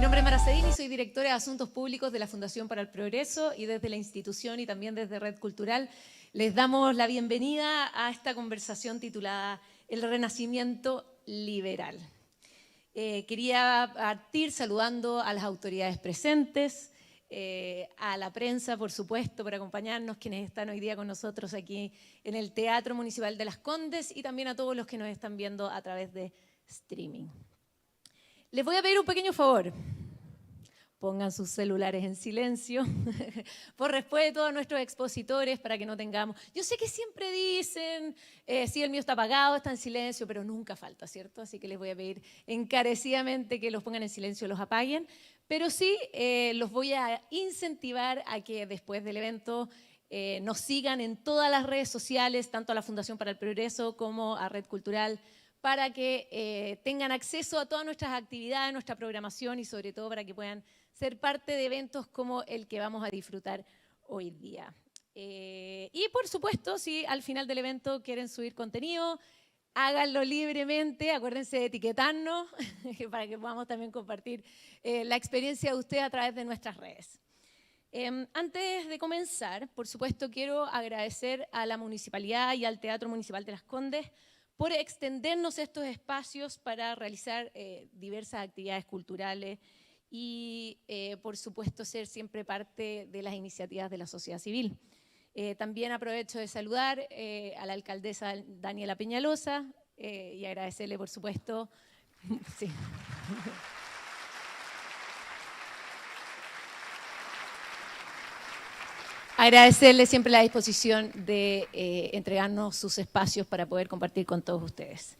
nombre es Mara Cedini, soy directora de Asuntos Públicos de la Fundación para el Progreso y desde la institución y también desde Red Cultural les damos la bienvenida a esta conversación titulada El Renacimiento Liberal. Quería partir saludando a las autoridades presentes, a la prensa, por supuesto, por acompañarnos, quienes están hoy día con nosotros aquí en el Teatro Municipal de Las Condes y también a todos los que nos están viendo a través de streaming. Les voy a pedir un pequeño favor. Pongan sus celulares en silencio por respeto a nuestros expositores para que no tengamos... Yo sé que siempre dicen, sí, el mío está apagado, está en silencio, pero nunca falta, ¿cierto? Así que les voy a pedir encarecidamente que los pongan en silencio, los apaguen, pero sí los voy a incentivar a que después del evento nos sigan en todas las redes sociales, tanto a la Fundación para el Progreso como a Red Cultural, para que tengan acceso a todas nuestras actividades, nuestra programación y sobre todo para que puedan ser parte de eventos como el que vamos a disfrutar hoy día. Y por supuesto, si al final del evento quieren subir contenido, háganlo libremente, acuérdense de etiquetarnos para que podamos también compartir la experiencia de ustedes a través de nuestras redes. Antes de comenzar, por supuesto, quiero agradecer a la Municipalidad y al Teatro Municipal de Las Condes por extendernos estos espacios para realizar diversas actividades culturales y, por supuesto, ser siempre parte de las iniciativas de la sociedad civil. También aprovecho de saludar a la alcaldesa Daniela Peñalosa y agradecerle, por supuesto, sí. Agradecerle siempre la disposición de entregarnos sus espacios para poder compartir con todos ustedes.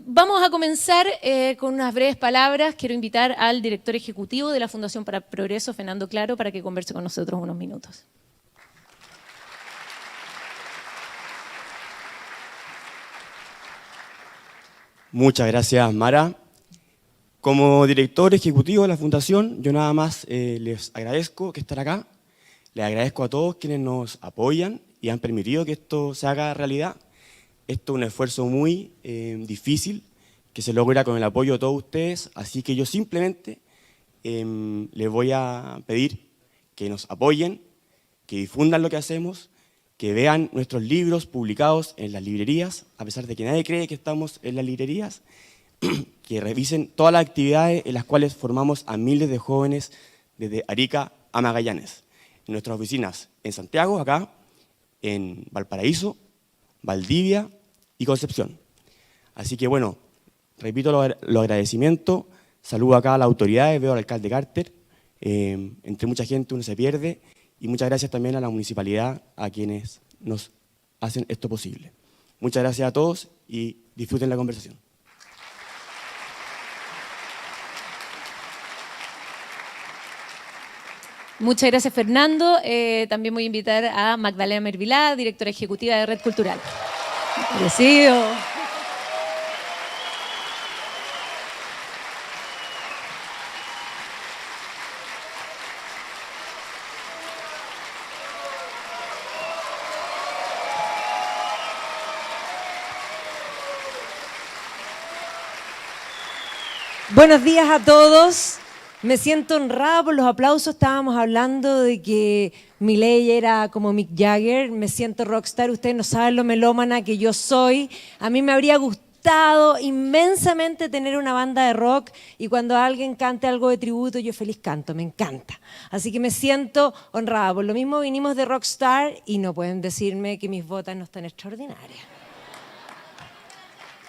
Vamos a comenzar con unas breves palabras. Quiero invitar al director ejecutivo de la Fundación para el Progreso, Fernando Claro, para que converse con nosotros unos minutos. Muchas gracias, Mara. Como director ejecutivo de la Fundación, yo nada más les agradezco que estar acá. Les agradezco a todos quienes nos apoyan y han permitido que esto se haga realidad. Esto es un esfuerzo muy difícil que se logra con el apoyo de todos ustedes, así que yo simplemente les voy a pedir que nos apoyen, que difundan lo que hacemos, que vean nuestros libros publicados en las librerías, a pesar de que nadie cree que estamos en las librerías, que revisen todas las actividades en las cuales formamos a miles de jóvenes desde Arica a Magallanes. En nuestras oficinas en Santiago, acá, en Valparaíso, Valdivia y Concepción. Así que bueno, repito los agradecimientos, saludo acá a las autoridades, veo al alcalde Carter, entre mucha gente uno se pierde, y muchas gracias también a la municipalidad, a quienes nos hacen esto posible. Muchas gracias a todos y disfruten la conversación. Muchas gracias, Fernando. También voy a invitar a Magdalena Mervilá, directora ejecutiva de Red Cultural. Agradecido. Buenos días a todos. Me siento honrada por los aplausos. Estábamos hablando de que Milei era como Mick Jagger. Me siento rockstar. Ustedes no saben lo melómana que yo soy. A mí me habría gustado inmensamente tener una banda de rock y cuando alguien cante algo de tributo, yo feliz canto. Me encanta. Así que me siento honrada. Por lo mismo vinimos de rockstar y no pueden decirme que mis botas no están extraordinarias.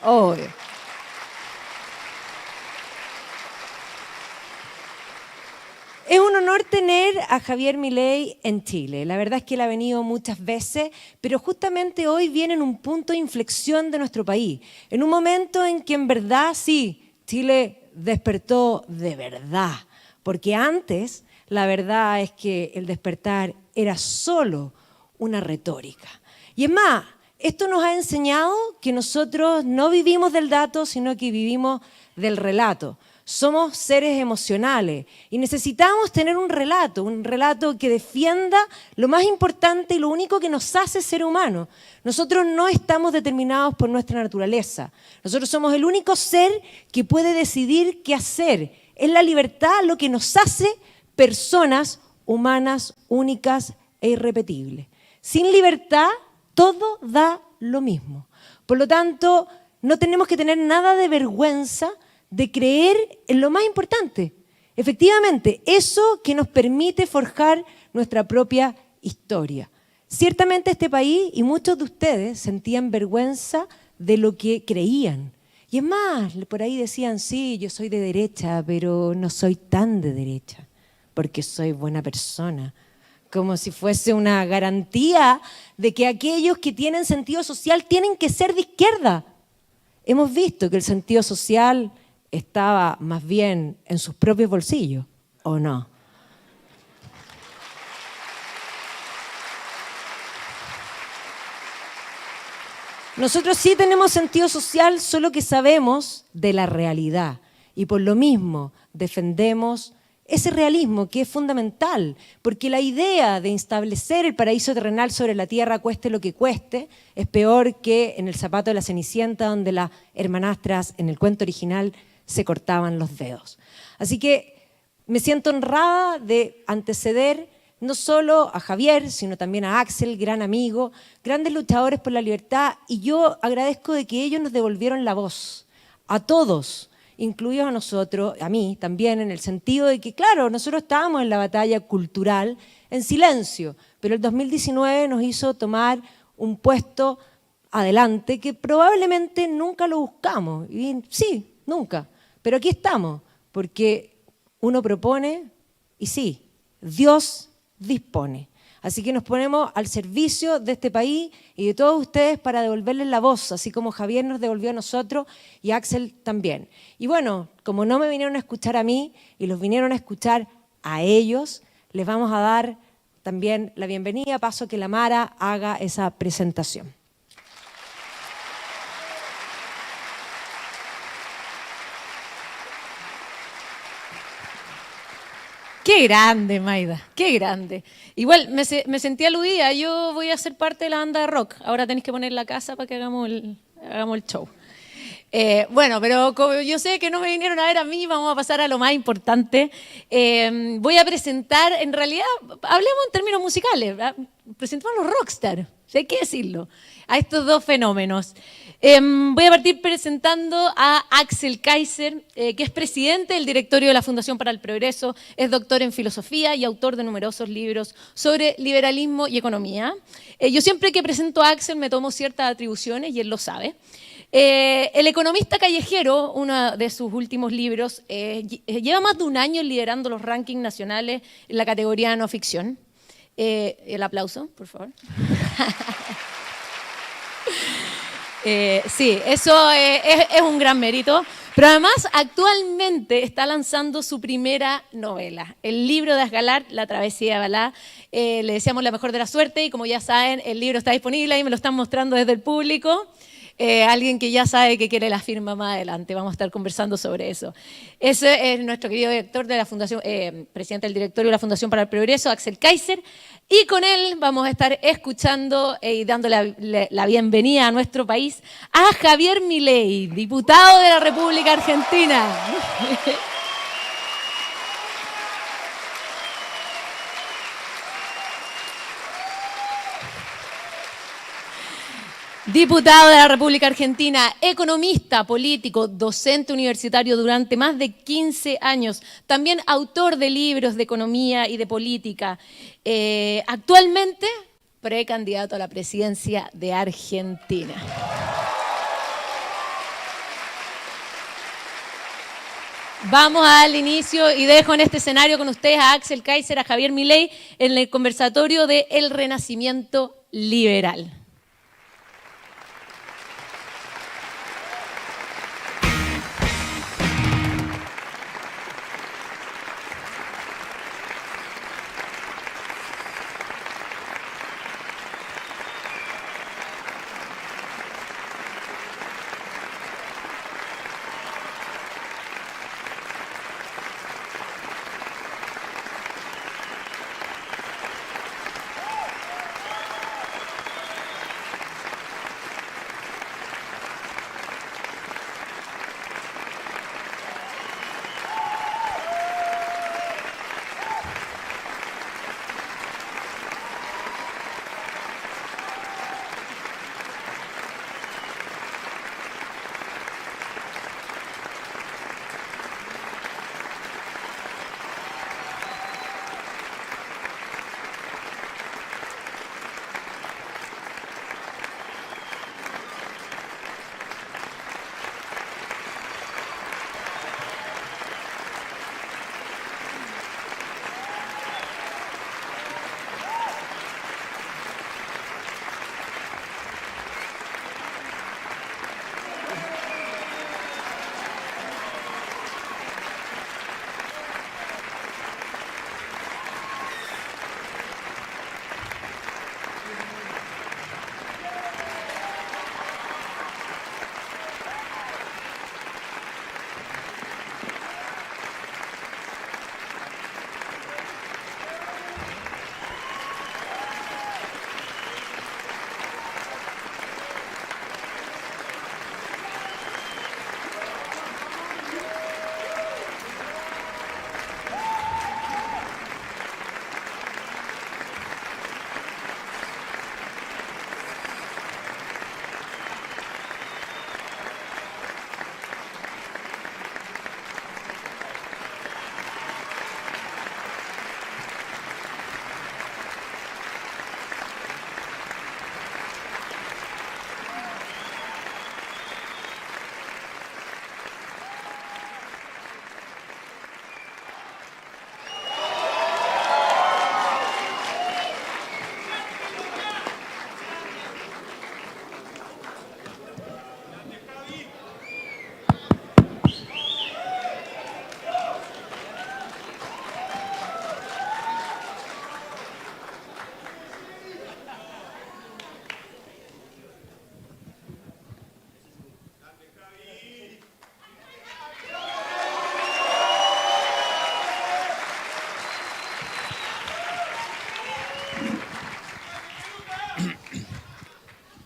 Obvio. Es un honor tener a Javier Milei en Chile. La verdad es que él ha venido muchas veces, pero justamente hoy viene en un punto de inflexión de nuestro país. En un momento en que en verdad sí, Chile despertó de verdad. Porque antes la verdad es que el despertar era solo una retórica. Y es más, esto nos ha enseñado que nosotros no vivimos del dato, sino que vivimos del relato. Somos seres emocionales y necesitamos tener un relato que defienda lo más importante y lo único que nos hace ser humanos. Nosotros no estamos determinados por nuestra naturaleza. Nosotros somos el único ser que puede decidir qué hacer Es la libertad lo que nos hace personas humanas, únicas e irrepetibles. Sin libertad, todo da lo mismo. Por lo tanto, no tenemos que tener nada de vergüenza de creer en lo más importante. Efectivamente, eso que nos permite forjar nuestra propia historia. Ciertamente este país y muchos de ustedes sentían vergüenza de lo que creían. Y es más, por ahí decían, sí, yo soy de derecha, pero no soy tan de derecha, porque soy buena persona. Como si fuese una garantía de que aquellos que tienen sentido social tienen que ser de izquierda. Hemos visto que el sentido social estaba más bien en sus propios bolsillos, ¿o no? Nosotros sí tenemos sentido social, solo que sabemos de la realidad y por lo mismo defendemos ese realismo que es fundamental, porque la idea de establecer el paraíso terrenal sobre la tierra, cueste lo que cueste, es peor que en el zapato de la Cenicienta, donde las hermanastras en el cuento original se cortaban los dedos. Así que me siento honrada de anteceder no solo a Javier, sino también a Axel, gran amigo, grandes luchadores por la libertad, y yo agradezco de que ellos nos devolvieron la voz, a todos, incluidos a nosotros, a mí también, en el sentido de que, claro, nosotros estábamos en la batalla cultural en silencio, pero el 2019 nos hizo tomar un puesto adelante que probablemente nunca lo buscamos, y sí, nunca, pero aquí estamos, porque uno propone y sí, Dios dispone. Así que nos ponemos al servicio de este país y de todos ustedes para devolverles la voz, así como Javier nos devolvió a nosotros y Axel también. Y bueno, como no me vinieron a escuchar a mí y los vinieron a escuchar a ellos, les vamos a dar también la bienvenida. Paso que la Mara haga esa presentación. Qué grande, Maida, qué grande. Igual me sentí aludida, yo voy a ser parte de la banda de rock. Ahora tenéis que poner la casa para que hagamos el show. Bueno, pero como yo sé que no me vinieron a ver a mí, vamos a pasar a lo más importante. Voy a presentar, en realidad, hablemos en términos musicales, ¿verdad? Presentamos a los rockstar, si hay que decirlo, a estos dos fenómenos. Voy a partir presentando a Axel Kaiser, que es presidente del directorio de la Fundación para el Progreso, es doctor en filosofía y autor de numerosos libros sobre liberalismo y economía. Yo siempre que presento a Axel me tomo ciertas atribuciones y él lo sabe. El economista callejero, uno de sus últimos libros, lleva más de un año liderando los rankings nacionales en la categoría de no ficción. El aplauso, por favor. Sí, eso es un gran mérito, pero además actualmente está lanzando su primera novela, el libro de Asgalar, La travesía de Balá. Le deseamos la mejor de la suerte y como ya saben, el libro está disponible y me lo están mostrando desde el público. Alguien que ya sabe que quiere la firma más adelante, vamos a estar conversando sobre eso. Ese es nuestro querido director de la Fundación, presidente del directorio de la Fundación para el Progreso, Axel Kaiser, y con él vamos a estar escuchando y dándole la bienvenida a nuestro país a Javier Milei, diputado de la República Argentina. Diputado de la República Argentina, economista, político, docente universitario durante más de 15 años, también autor de libros de economía y de política. Actualmente, precandidato a la presidencia de Argentina. Vamos al inicio y dejo en este escenario con ustedes a Axel Kaiser, a Javier Milei, en el conversatorio de El Renacimiento Liberal.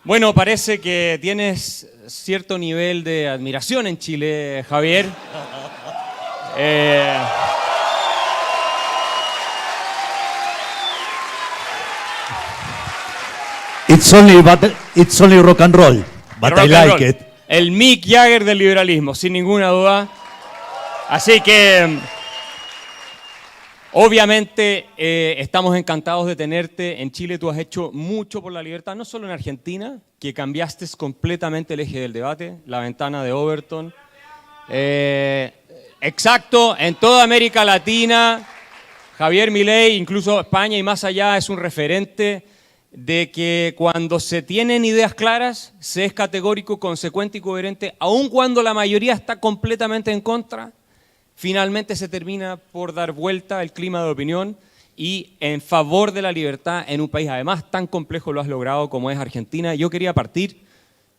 Bueno, parece que tienes cierto nivel de admiración en Chile, Javier. It's only rock and roll, but Rock I and like roll. it. El Mick Jagger del liberalismo, sin ninguna duda. Así que, obviamente, estamos encantados de tenerte en Chile. Tú has hecho mucho por la libertad, no solo en Argentina, que cambiaste completamente el eje del debate, la ventana de Overton. Exacto, en toda América Latina, Javier Milei, incluso España y más allá, es un referente de que cuando se tienen ideas claras, se es categórico, consecuente y coherente, aun cuando la mayoría está completamente en contra, finalmente se termina por dar vuelta el clima de opinión y en favor de la libertad en un país además tan complejo lo has logrado como es Argentina. Yo quería partir,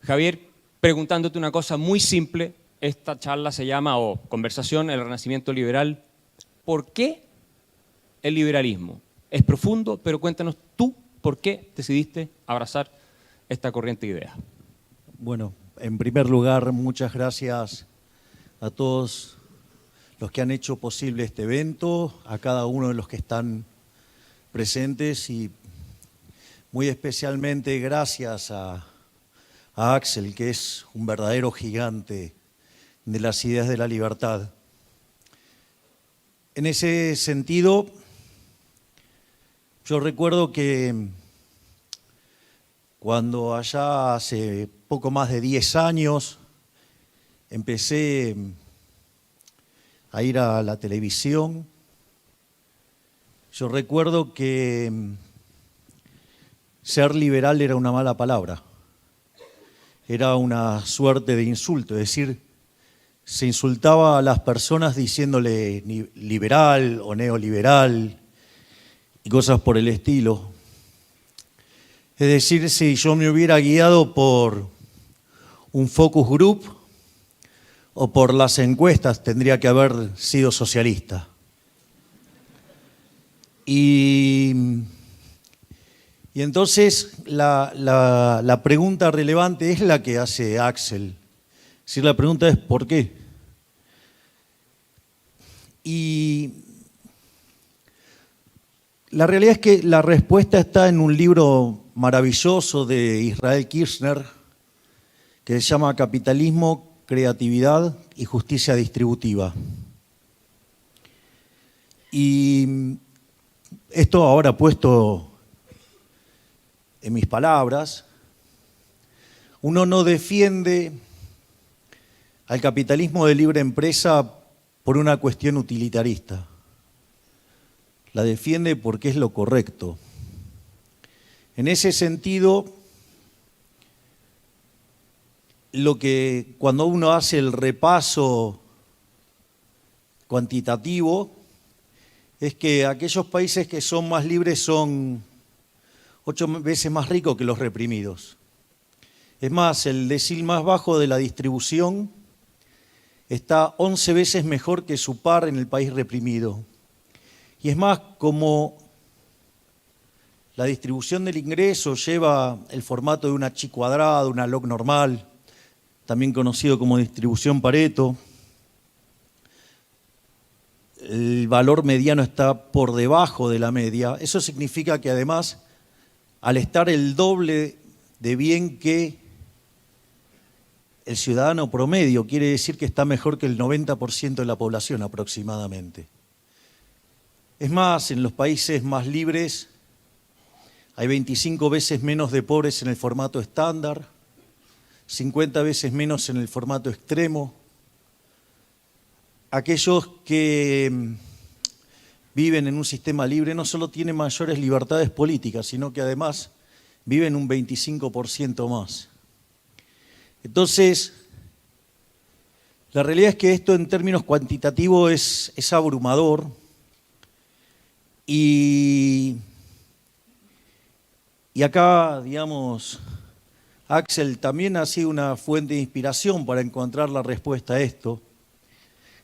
Javier, preguntándote una cosa muy simple. Esta charla se llama, o conversación, el renacimiento liberal. ¿Por qué el liberalismo? Es profundo, pero cuéntanos tú por qué decidiste abrazar esta corriente de ideas. Bueno, en primer lugar, muchas gracias a todos los que han hecho posible este evento, a cada uno de los que están presentes y muy especialmente gracias a Axel, que es un verdadero gigante de las ideas de la libertad. En ese sentido, yo recuerdo que cuando allá hace poco más de 10 años empecé a ir a la televisión, yo recuerdo que ser liberal era una mala palabra, era una suerte de insulto, es decir, se insultaba a las personas diciéndole liberal o neoliberal y cosas por el estilo. Es decir, si yo me hubiera guiado por un focus group o por las encuestas, tendría que haber sido socialista. Y entonces la pregunta relevante es la que hace Axel. Es decir, la pregunta es ¿por qué? Y la realidad es que la respuesta está en un libro maravilloso de Israel Kirzner que se llama Capitalismo, Creatividad y Justicia Distributiva. Y esto ahora puesto en mis palabras, uno no defiende al capitalismo de libre empresa por una cuestión utilitarista. La defiende porque es lo correcto. En ese sentido, cuando uno hace el repaso cuantitativo, es que aquellos países que son más libres son 8 veces más ricos que los reprimidos. Es más, el decil más bajo de la distribución está 11 veces mejor que su par en el país reprimido. Y es más, como la distribución del ingreso lleva el formato de una chi cuadrada, una log normal, también conocido como distribución Pareto, el valor mediano está por debajo de la media. Eso significa que además, al estar el doble de bien que el ciudadano promedio, quiere decir que está mejor que el 90% de la población aproximadamente. Es más, en los países más libres hay 25 veces menos de pobres en el formato estándar, 50 veces menos en el formato extremo. Aquellos que viven en un sistema libre no solo tienen mayores libertades políticas, sino que además viven un 25% más. Entonces, la realidad es que esto en términos cuantitativos es abrumador y acá, digamos, Axel también ha sido una fuente de inspiración para encontrar la respuesta a esto.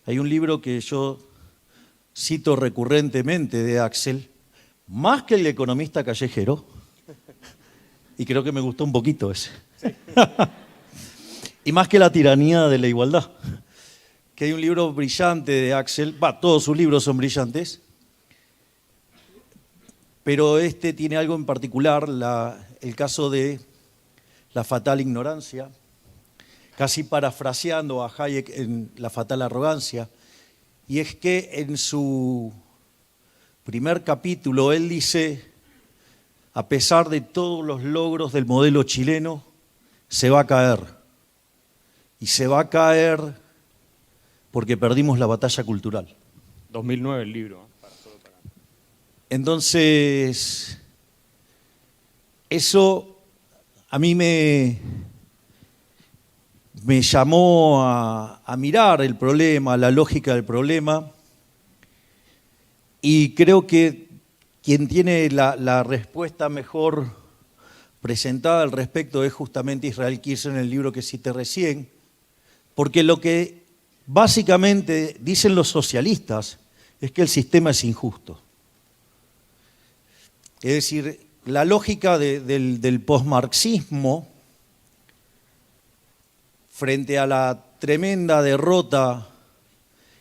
Hay un libro que yo cito recurrentemente de Axel, más que El economista callejero, y creo que me gustó un poquito ese. Y más que la tiranía de la igualdad, que hay un libro brillante de Axel, todos sus libros son brillantes, pero este tiene algo en particular, el caso de la fatal ignorancia, casi parafraseando a Hayek en La fatal arrogancia, y es que en su primer capítulo él dice, a pesar de todos los logros del modelo chileno, se va a caer. Y se va a caer porque perdimos la batalla cultural. 2009 el libro. Entonces, eso a mí me llamó a mirar el problema, la lógica del problema, y creo que quien tiene la respuesta mejor presentada al respecto es justamente Israel Kirchner en el libro que cité recién, porque lo que básicamente dicen los socialistas es que el sistema es injusto. Es decir, la lógica del posmarxismo frente a la tremenda derrota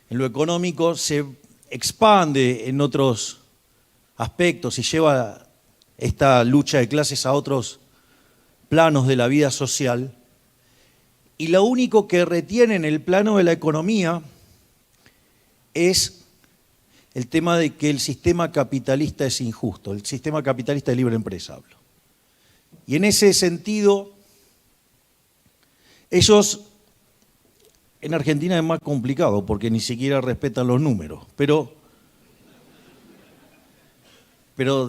en lo económico se expande en otros aspectos y lleva esta lucha de clases a otros planos de la vida social. Y lo único que retiene en el plano de la economía es el tema de que el sistema capitalista es injusto, el sistema capitalista de libre empresa hablo. Y en ese sentido, ellos, en Argentina es más complicado porque ni siquiera respetan los números, pero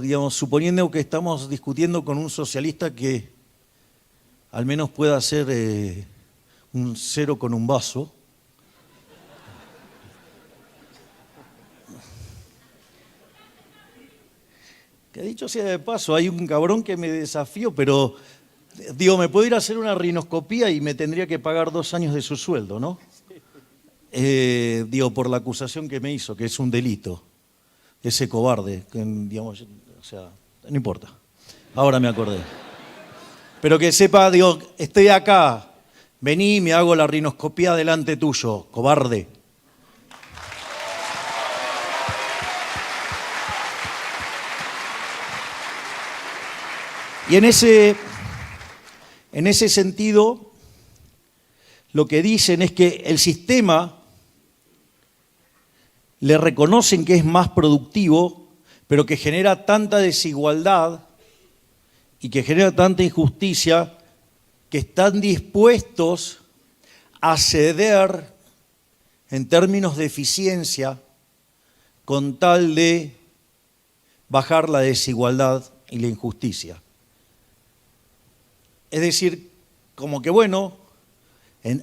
digamos, suponiendo que estamos discutiendo con un socialista que al menos pueda hacer un cero con un vaso, que dicho sea de paso, hay un cabrón que me desafió, pero digo, me puedo ir a hacer una rinoscopía y me tendría que pagar 2 años de su sueldo, ¿no? Digo, por la acusación que me hizo, que es un delito. Ese cobarde, que, digamos, o sea, no importa. Ahora me acordé. Pero que sepa, digo, estoy acá, vení y me hago la rinoscopía delante tuyo, cobarde. Y en ese sentido, lo que dicen es que el sistema le reconocen que es más productivo, pero que genera tanta desigualdad y que genera tanta injusticia que están dispuestos a ceder en términos de eficiencia con tal de bajar la desigualdad y la injusticia. Es decir, como que bueno,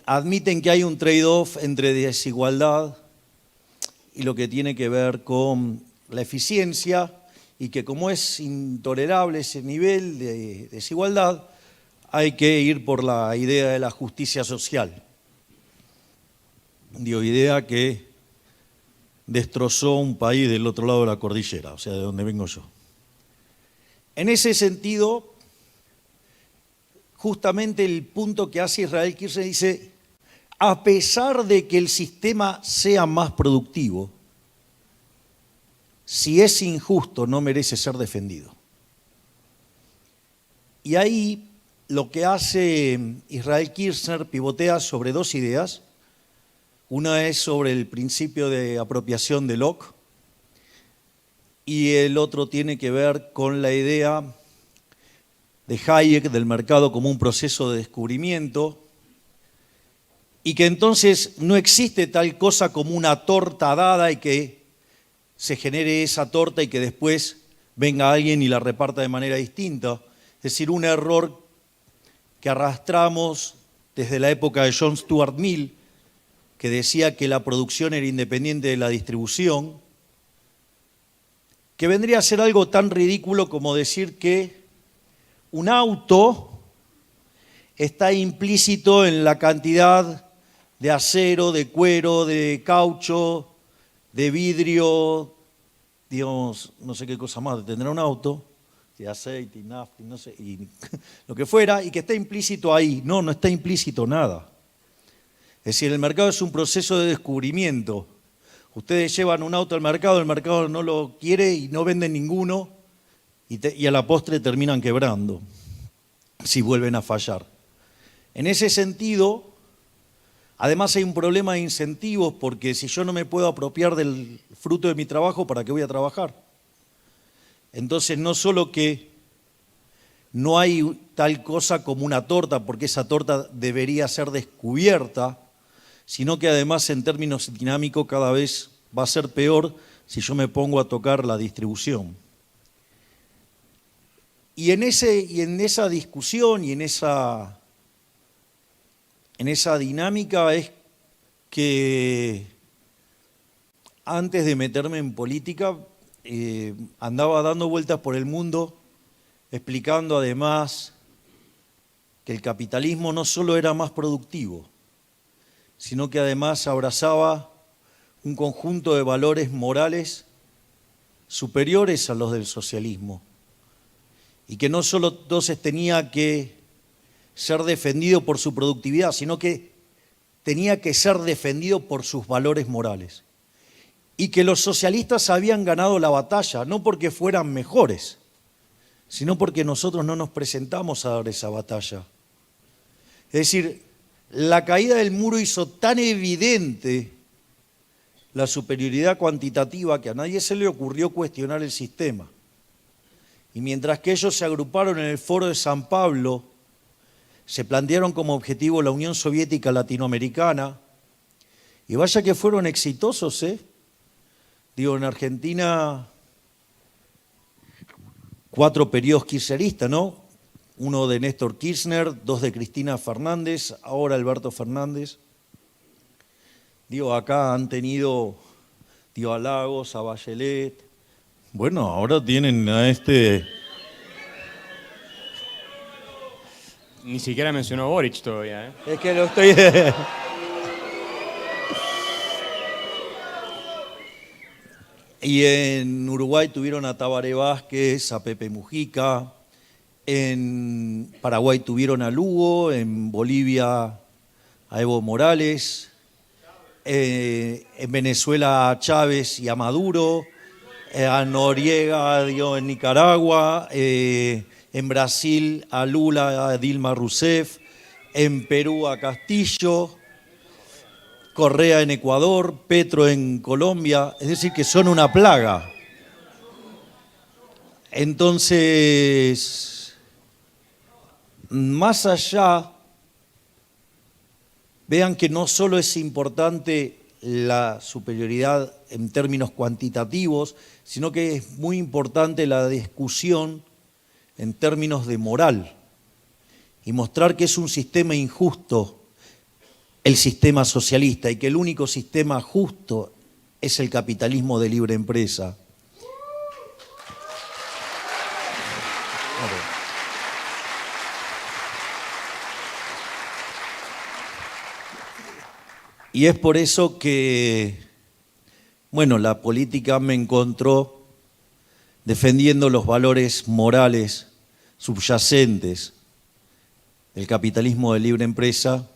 admiten que hay un trade-off entre desigualdad y lo que tiene que ver con la eficiencia, y que como es intolerable ese nivel de desigualdad, hay que ir por la idea de la justicia social. Digo, idea que destrozó un país del otro lado de la cordillera, o sea, de donde vengo yo. En ese sentido, justamente el punto que hace Israel Kirchner dice, a pesar de que el sistema sea más productivo, si es injusto no merece ser defendido. Y ahí lo que hace Israel Kirchner pivotea sobre 2 ideas. Una es sobre el principio de apropiación de Locke y el otro tiene que ver con la idea de Hayek del mercado como un proceso de descubrimiento, y que entonces no existe tal cosa como una torta dada y que se genere esa torta y que después venga alguien y la reparta de manera distinta. Es decir, un error que arrastramos desde la época de John Stuart Mill, que decía que la producción era independiente de la distribución, que vendría a ser algo tan ridículo como decir que un auto está implícito en la cantidad de acero, de cuero, de caucho, de vidrio, digamos, no sé qué cosa más tendrá un auto, de aceite y nafta y no sé, y lo que fuera, y que está implícito ahí. No, no está implícito nada. Es decir, el mercado es un proceso de descubrimiento. Ustedes llevan un auto al mercado, el mercado no lo quiere y no venden ninguno, y a la postre terminan quebrando, si vuelven a fallar. En ese sentido, además hay un problema de incentivos, porque si yo no me puedo apropiar del fruto de mi trabajo, ¿para qué voy a trabajar? Entonces, no solo que no hay tal cosa como una torta, porque esa torta debería ser descubierta, sino que además en términos dinámicos cada vez va a ser peor si yo me pongo a tocar la distribución. Y en esa discusión y en esa dinámica es que antes de meterme en política andaba dando vueltas por el mundo explicando además que el capitalismo no solo era más productivo, sino que además abrazaba un conjunto de valores morales superiores a los del socialismo, y que no solo entonces tenía que ser defendido por su productividad, sino que tenía que ser defendido por sus valores morales. Y que los socialistas habían ganado la batalla, no porque fueran mejores, sino porque nosotros no nos presentamos a dar esa batalla. Es decir, la caída del muro hizo tan evidente la superioridad cuantitativa que a nadie se le ocurrió cuestionar el sistema. Y mientras que ellos se agruparon en el Foro de San Pablo, se plantearon como objetivo la Unión Soviética Latinoamericana, y vaya que fueron exitosos, ¿eh? Digo, en Argentina, 4 periodos kirchneristas, ¿no? 1 de Néstor Kirchner, 2 de Cristina Fernández, ahora Alberto Fernández. Digo, acá han tenido, a Lagos, a Bachelet. Bueno, ahora tienen a este... Ni siquiera mencionó Boric todavía, ¿eh? Es que lo estoy... Y en Uruguay tuvieron a Tabaré Vázquez, a Pepe Mujica, en Paraguay tuvieron a Lugo, en Bolivia a Evo Morales, en Venezuela a Chávez y a Maduro, a Noriega en Nicaragua, en Brasil a Lula, a Dilma Rousseff, en Perú a Castillo, Correa en Ecuador, Petro en Colombia, es decir, que son una plaga. Entonces, más allá, vean que no solo es importante la superioridad en términos cuantitativos, sino que es muy importante la discusión en términos de moral y mostrar que es un sistema injusto el sistema socialista y que el único sistema justo es el capitalismo de libre empresa. Y es por eso que, bueno, la política me encontró defendiendo los valores morales subyacentes del capitalismo de libre empresa,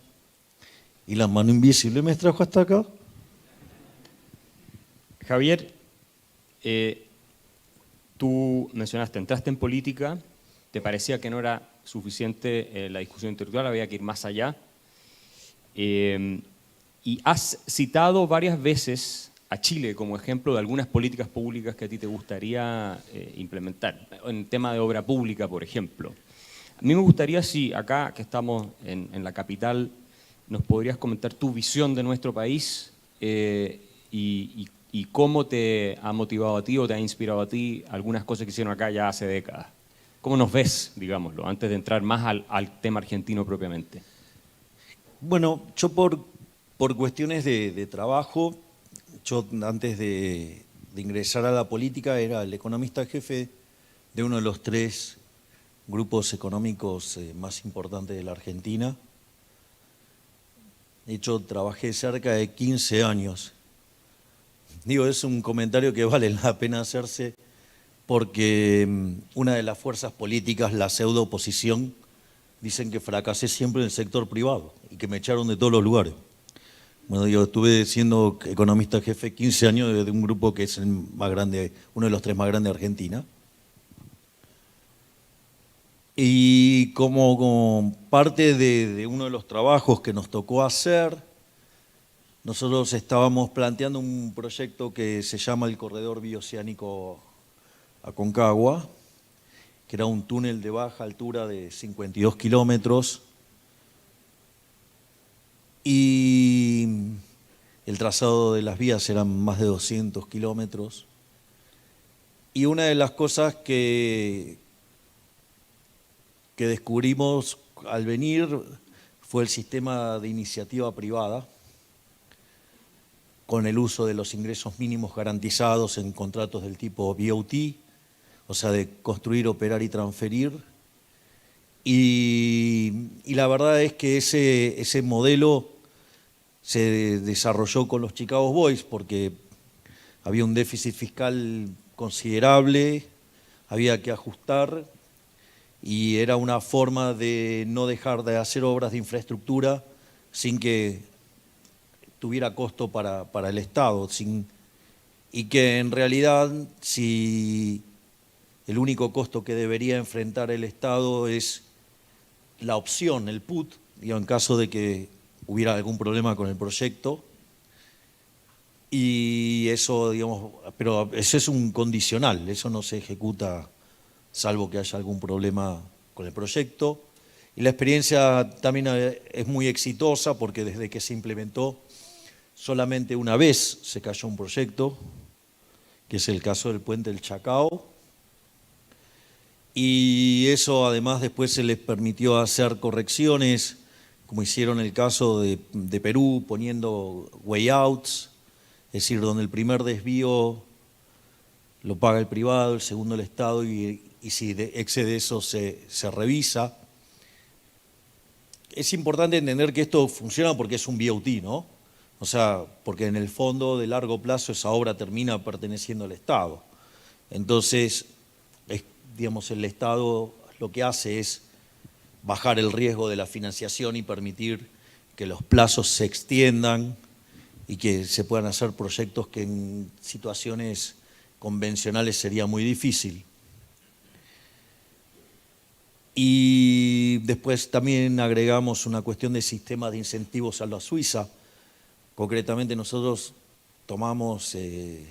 y la mano invisible me trajo hasta acá. Javier, tú mencionaste, entraste en política, te parecía que no era suficiente la discusión intelectual, había que ir más allá. Y has citado varias veces a Chile como ejemplo de algunas políticas públicas que a ti te gustaría implementar, en tema de obra pública, por ejemplo. A mí me gustaría, si acá que estamos en la capital, nos podrías comentar tu visión de nuestro país y cómo te ha motivado a ti o te ha inspirado a ti algunas cosas que hicieron acá ya hace décadas. ¿Cómo nos ves, digámoslo, antes de entrar más al tema argentino propiamente? Bueno, yo por cuestiones de trabajo, yo antes de ingresar a la política era el economista jefe de uno de los 3 grupos económicos más importantes de la Argentina. De hecho, trabajé cerca de 15 años. Digo, es un comentario que vale la pena hacerse porque una de las fuerzas políticas, la pseudo oposición, dicen que fracasé siempre en el sector privado y que me echaron de todos los lugares. Bueno, yo estuve siendo economista jefe 15 años de un grupo que es el más grande, uno de los 3 más grandes de Argentina. Y como parte de uno de los trabajos que nos tocó hacer, nosotros estábamos planteando un proyecto que se llama el Corredor Bioceánico Aconcagua, que era un túnel de baja altura de 52 kilómetros, y el trazado de las vías eran más de 200 kilómetros. Y una de las cosas que descubrimos al venir fue el sistema de iniciativa privada, con el uso de los ingresos mínimos garantizados en contratos del tipo BOT, o sea, de construir, operar y transferir. Y la verdad es que ese modelo se desarrolló con los Chicago Boys porque había un déficit fiscal considerable, había que ajustar y era una forma de no dejar de hacer obras de infraestructura sin que tuviera costo para el Estado, y que en realidad si el único costo que debería enfrentar el Estado es la opción, el put, en caso de que hubiera algún problema con el proyecto, y eso, digamos, pero eso es un condicional, eso no se ejecuta salvo que haya algún problema con el proyecto. Y la experiencia también es muy exitosa porque desde que se implementó solamente una vez se cayó un proyecto, que es el caso del puente del Chacao, y eso además después se les permitió hacer correcciones, como hicieron el caso de Perú, poniendo way outs, es decir, donde el primer desvío lo paga el privado, el segundo el Estado, y si excede eso se revisa. Es importante entender que esto funciona porque es un BOT, ¿no? O sea, porque en el fondo de largo plazo esa obra termina perteneciendo al Estado. Entonces, digamos, el Estado lo que hace es bajar el riesgo de la financiación y permitir que los plazos se extiendan y que se puedan hacer proyectos que en situaciones convencionales sería muy difícil. Y después también agregamos una cuestión de sistemas de incentivos a la Suiza. Concretamente nosotros tomamos el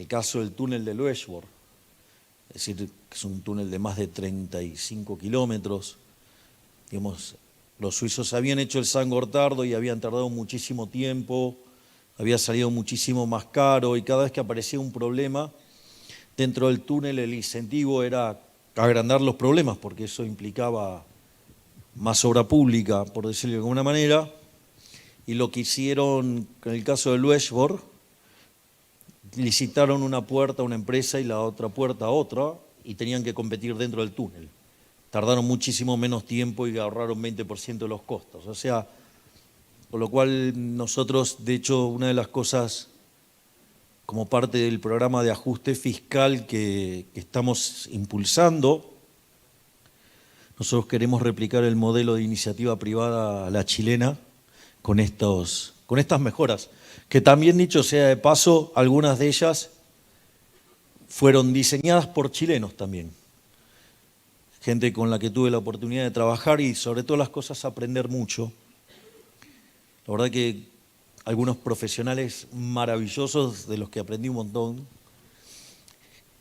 caso del túnel de Loeschborn, es decir, que es un túnel de más de 35 kilómetros. Digamos, los suizos habían hecho el San Gotardo y habían tardado muchísimo tiempo, había salido muchísimo más caro y cada vez que aparecía un problema dentro del túnel el incentivo era agrandar los problemas porque eso implicaba más obra pública, por decirlo de alguna manera. Y lo que hicieron en el caso de Loeschborn, licitaron una puerta a una empresa y la otra puerta a otra y tenían que competir dentro del túnel. Tardaron muchísimo menos tiempo y ahorraron 20% de los costos. O sea, con lo cual nosotros, de hecho, una de las cosas como parte del programa de ajuste fiscal que estamos impulsando, nosotros queremos replicar el modelo de iniciativa privada a la chilena con estas mejoras, que también, dicho sea de paso, algunas de ellas fueron diseñadas por chilenos también. Gente con la que tuve la oportunidad de trabajar y sobre todas las cosas aprender mucho. La verdad que algunos profesionales maravillosos de los que aprendí un montón.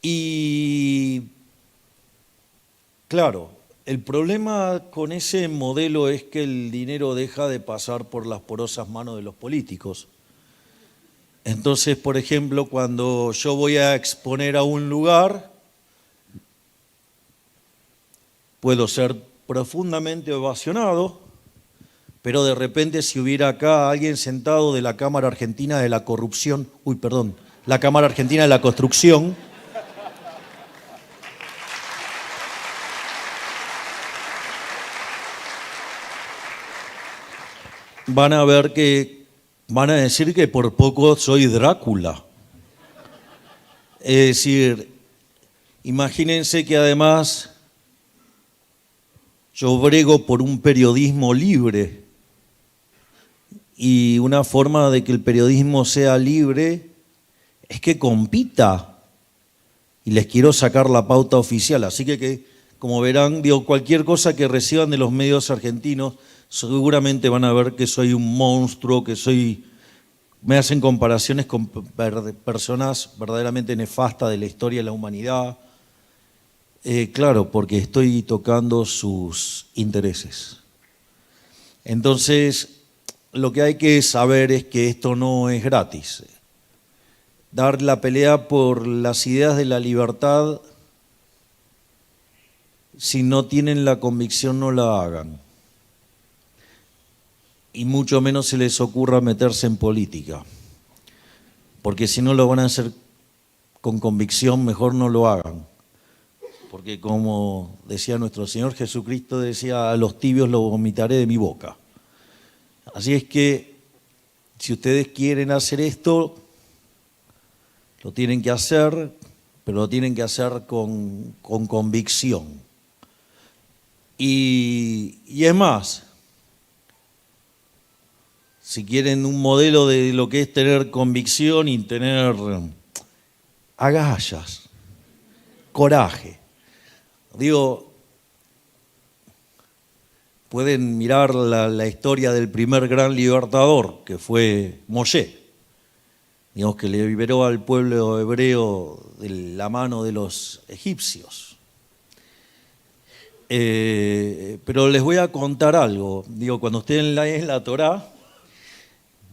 Y claro, el problema con ese modelo es que el dinero deja de pasar por las porosas manos de los políticos. Entonces, por ejemplo, cuando yo voy a exponer a un lugar, puedo ser profundamente ovacionado, pero de repente si hubiera acá alguien sentado de la Cámara Argentina de la Corrupción, la Cámara Argentina de la Construcción, van a decir que por poco soy Drácula. Es decir, Imagínense que además yo brego por un periodismo libre, y una forma de que el periodismo sea libre es que compita, y les quiero sacar la pauta oficial. Así que como verán, digo, cualquier cosa que reciban de los medios argentinos, seguramente van a ver que soy un monstruo, me hacen comparaciones con personas verdaderamente nefastas de la historia de la humanidad. Claro, porque estoy tocando sus intereses. Entonces, lo que hay que saber es que esto no es gratis. Dar la pelea por las ideas de la libertad, si no tienen la convicción, no la hagan. Y mucho menos se les ocurra meterse en política, porque si no lo van a hacer con convicción, mejor no lo hagan. Porque como decía nuestro Señor Jesucristo, decía, a los tibios los vomitaré de mi boca. Así es que, si ustedes quieren hacer esto, lo tienen que hacer, pero lo tienen que hacer con convicción. Y es más, si quieren un modelo de lo que es tener convicción y tener agallas, coraje. Digo, pueden mirar la historia del primer gran libertador, que fue Moshe, digamos, que le liberó al pueblo hebreo de la mano de los egipcios. Pero les voy a contar algo. Digo, cuando ustedes leen la Torá,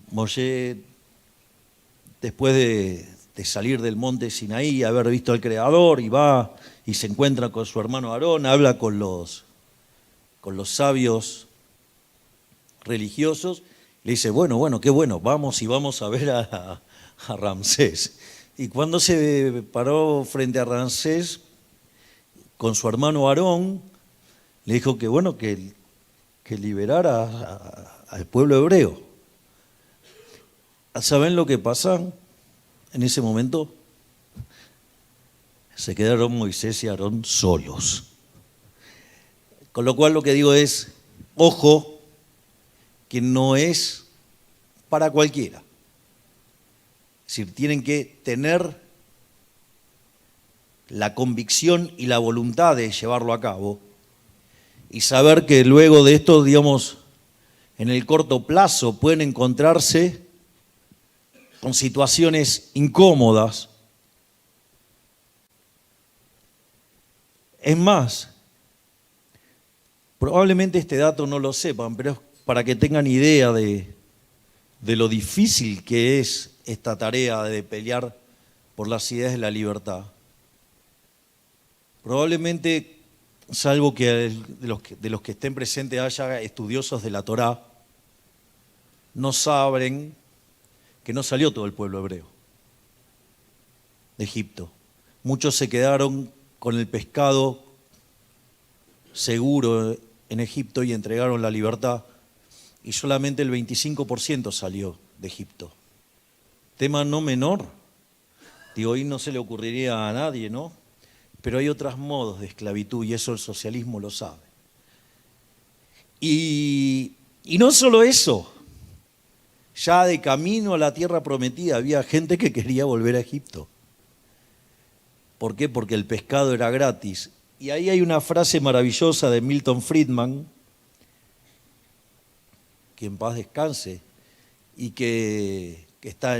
Moshe, después de salir del monte Sinaí, haber visto al Creador, y va y se encuentra con su hermano Aarón, habla con los sabios religiosos, le dice, bueno, qué bueno, vamos a ver a Ramsés. Y cuando se paró frente a Ramsés, con su hermano Aarón, le dijo que bueno, que liberara al pueblo hebreo. ¿Saben lo que pasa en ese momento? Se quedaron Moisés y Aarón solos. Con lo cual lo que digo es, ojo, que no es para cualquiera. Es decir, tienen que tener la convicción y la voluntad de llevarlo a cabo y saber que luego de esto, digamos, en el corto plazo pueden encontrarse con situaciones incómodas. Es más, probablemente este dato no lo sepan, pero es para que tengan idea de lo difícil que es esta tarea de pelear por las ideas de la libertad. Probablemente, salvo que de los que estén presentes haya estudiosos de la Torá, no saben que no salió todo el pueblo hebreo de Egipto. Muchos se quedaron con el pescado seguro en Egipto y entregaron la libertad, y solamente el 25% salió de Egipto. Tema no menor. Digo, hoy no se le ocurriría a nadie, ¿no? Pero hay otros modos de esclavitud y eso el socialismo lo sabe. Y no solo eso, ya de camino a la tierra prometida había gente que quería volver a Egipto. ¿Por qué? Porque el pescado era gratis. Y ahí hay una frase maravillosa de Milton Friedman, que en paz descanse, y que está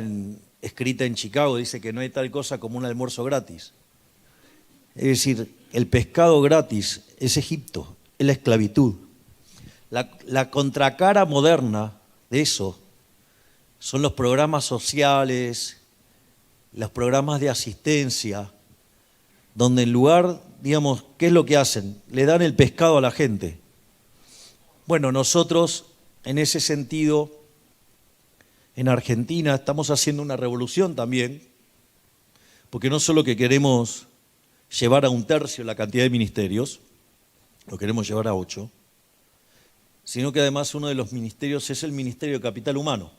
escrita en Chicago, dice que no hay tal cosa como un almuerzo gratis. Es decir, el pescado gratis es Egipto, es la esclavitud. La contracara moderna de eso son los programas sociales, los programas de asistencia, donde en lugar, digamos, ¿qué es lo que hacen? Le dan el pescado a la gente. Bueno, nosotros, en ese sentido, en Argentina estamos haciendo una revolución también, porque no solo que queremos llevar a 1/3 la cantidad de ministerios, lo queremos llevar a 8, sino que además uno de los ministerios es el Ministerio de Capital Humano,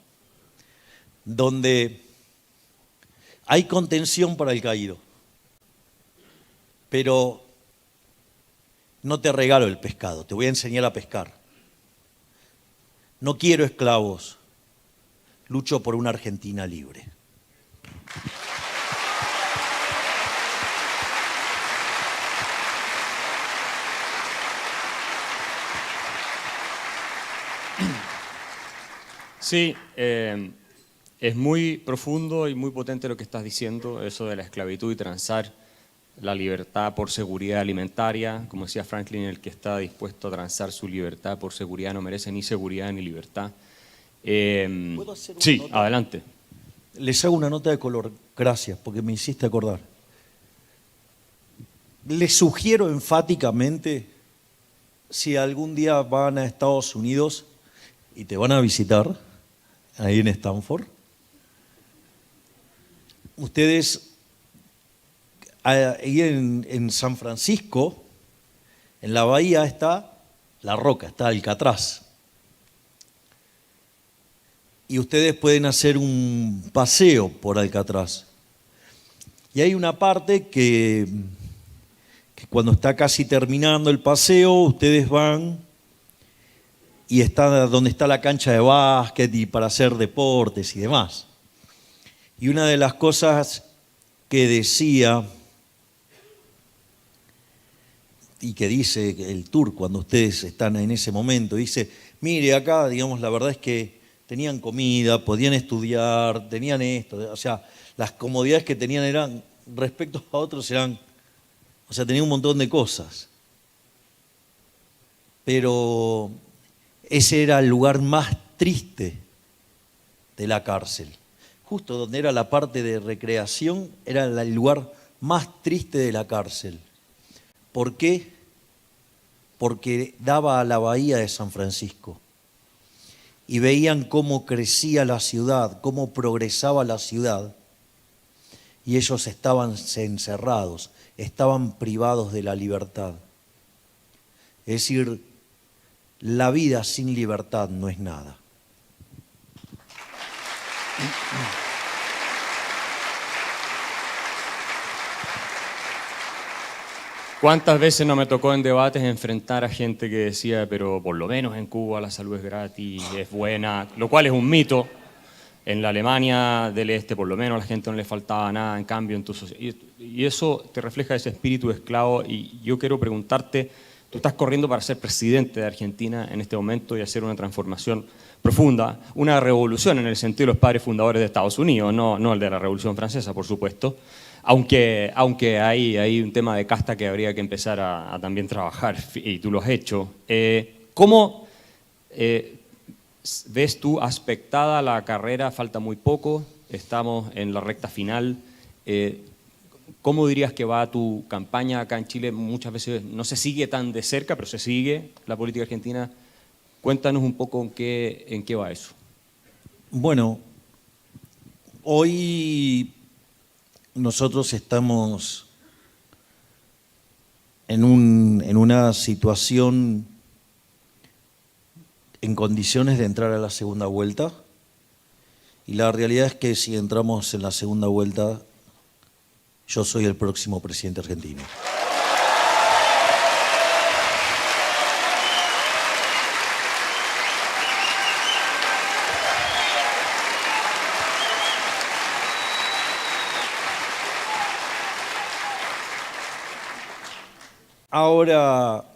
donde hay contención para el caído. pero no te regalo el pescado, te voy a enseñar a pescar. No quiero esclavos, lucho por una Argentina libre. Sí, es muy profundo y muy potente lo que estás diciendo, eso de la esclavitud y transar la libertad por seguridad alimentaria. Como decía Franklin, el que está dispuesto a transar su libertad por seguridad no merece ni seguridad ni libertad. ¿Puedo hacer una sí, nota? adelante. Les hago una nota de color, gracias, porque me hiciste acordar. Les sugiero enfáticamente, si algún día van a Estados Unidos y te van a visitar, ahí en Stanford, ustedes, ahí en San Francisco, en la bahía está La Roca, está Alcatraz. Y ustedes pueden hacer un paseo por Alcatraz. Y hay una parte que cuando está casi terminando el paseo, ustedes van y está donde está la cancha de básquet y para hacer deportes y demás. Y una de las cosas que decía y que dice el tour cuando ustedes están en ese momento, dice, mire acá, digamos, la verdad es que tenían comida, podían estudiar, tenían esto, o sea, las comodidades que tenían eran, respecto a otros eran, o sea, tenían un montón de cosas. Pero ese era el lugar más triste de la cárcel. Justo donde era la parte de recreación, era el lugar más triste de la cárcel. ¿Por qué? Porque daba a la bahía de San Francisco. Y veían cómo crecía la ciudad, cómo progresaba la ciudad. Y ellos estaban encerrados, estaban privados de la libertad. Es decir, la vida sin libertad no es nada. ¿Cuántas veces no me tocó en debates enfrentar a gente que decía, pero por lo menos en Cuba la salud es gratis, es buena, lo cual es un mito? En la Alemania del Este, por lo menos, a la gente no le faltaba nada, en cambio, en tu sociedad. Y eso te refleja ese espíritu de esclavo. Y yo quiero preguntarte, tú estás corriendo para ser presidente de Argentina en este momento y hacer una transformación profunda, una revolución en el sentido de los padres fundadores de Estados Unidos, no el de la Revolución Francesa, por supuesto. Aunque hay un tema de casta que habría que empezar a también trabajar, y tú lo has hecho. ¿Cómo ves tú aspectada la carrera? Falta muy poco, estamos en la recta final. ¿Cómo dirías que va tu campaña acá en Chile? Muchas veces no se sigue tan de cerca, pero se sigue la política argentina. Cuéntanos un poco en qué va eso. Bueno, hoy nosotros estamos en una situación en condiciones de entrar a la segunda vuelta, y la realidad es que si entramos en la segunda vuelta, yo soy el próximo presidente argentino. Ahora,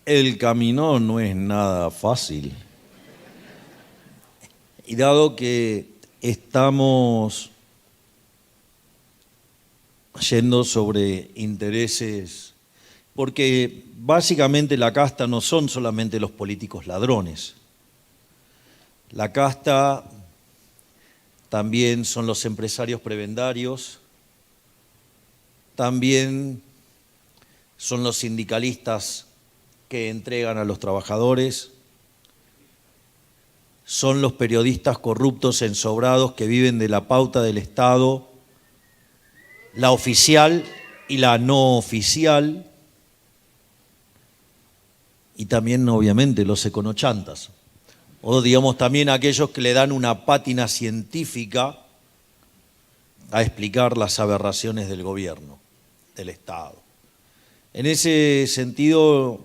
el camino no es nada fácil. Y dado que estamos yendo sobre intereses, porque básicamente la casta no son solamente los políticos ladrones. La casta también son los empresarios prebendarios, también son los sindicalistas que entregan a los trabajadores, son los periodistas corruptos ensobrados que viven de la pauta del Estado, la oficial y la no oficial, y también obviamente los econochantas, o digamos también aquellos que le dan una pátina científica a explicar las aberraciones del gobierno, del Estado. En ese sentido,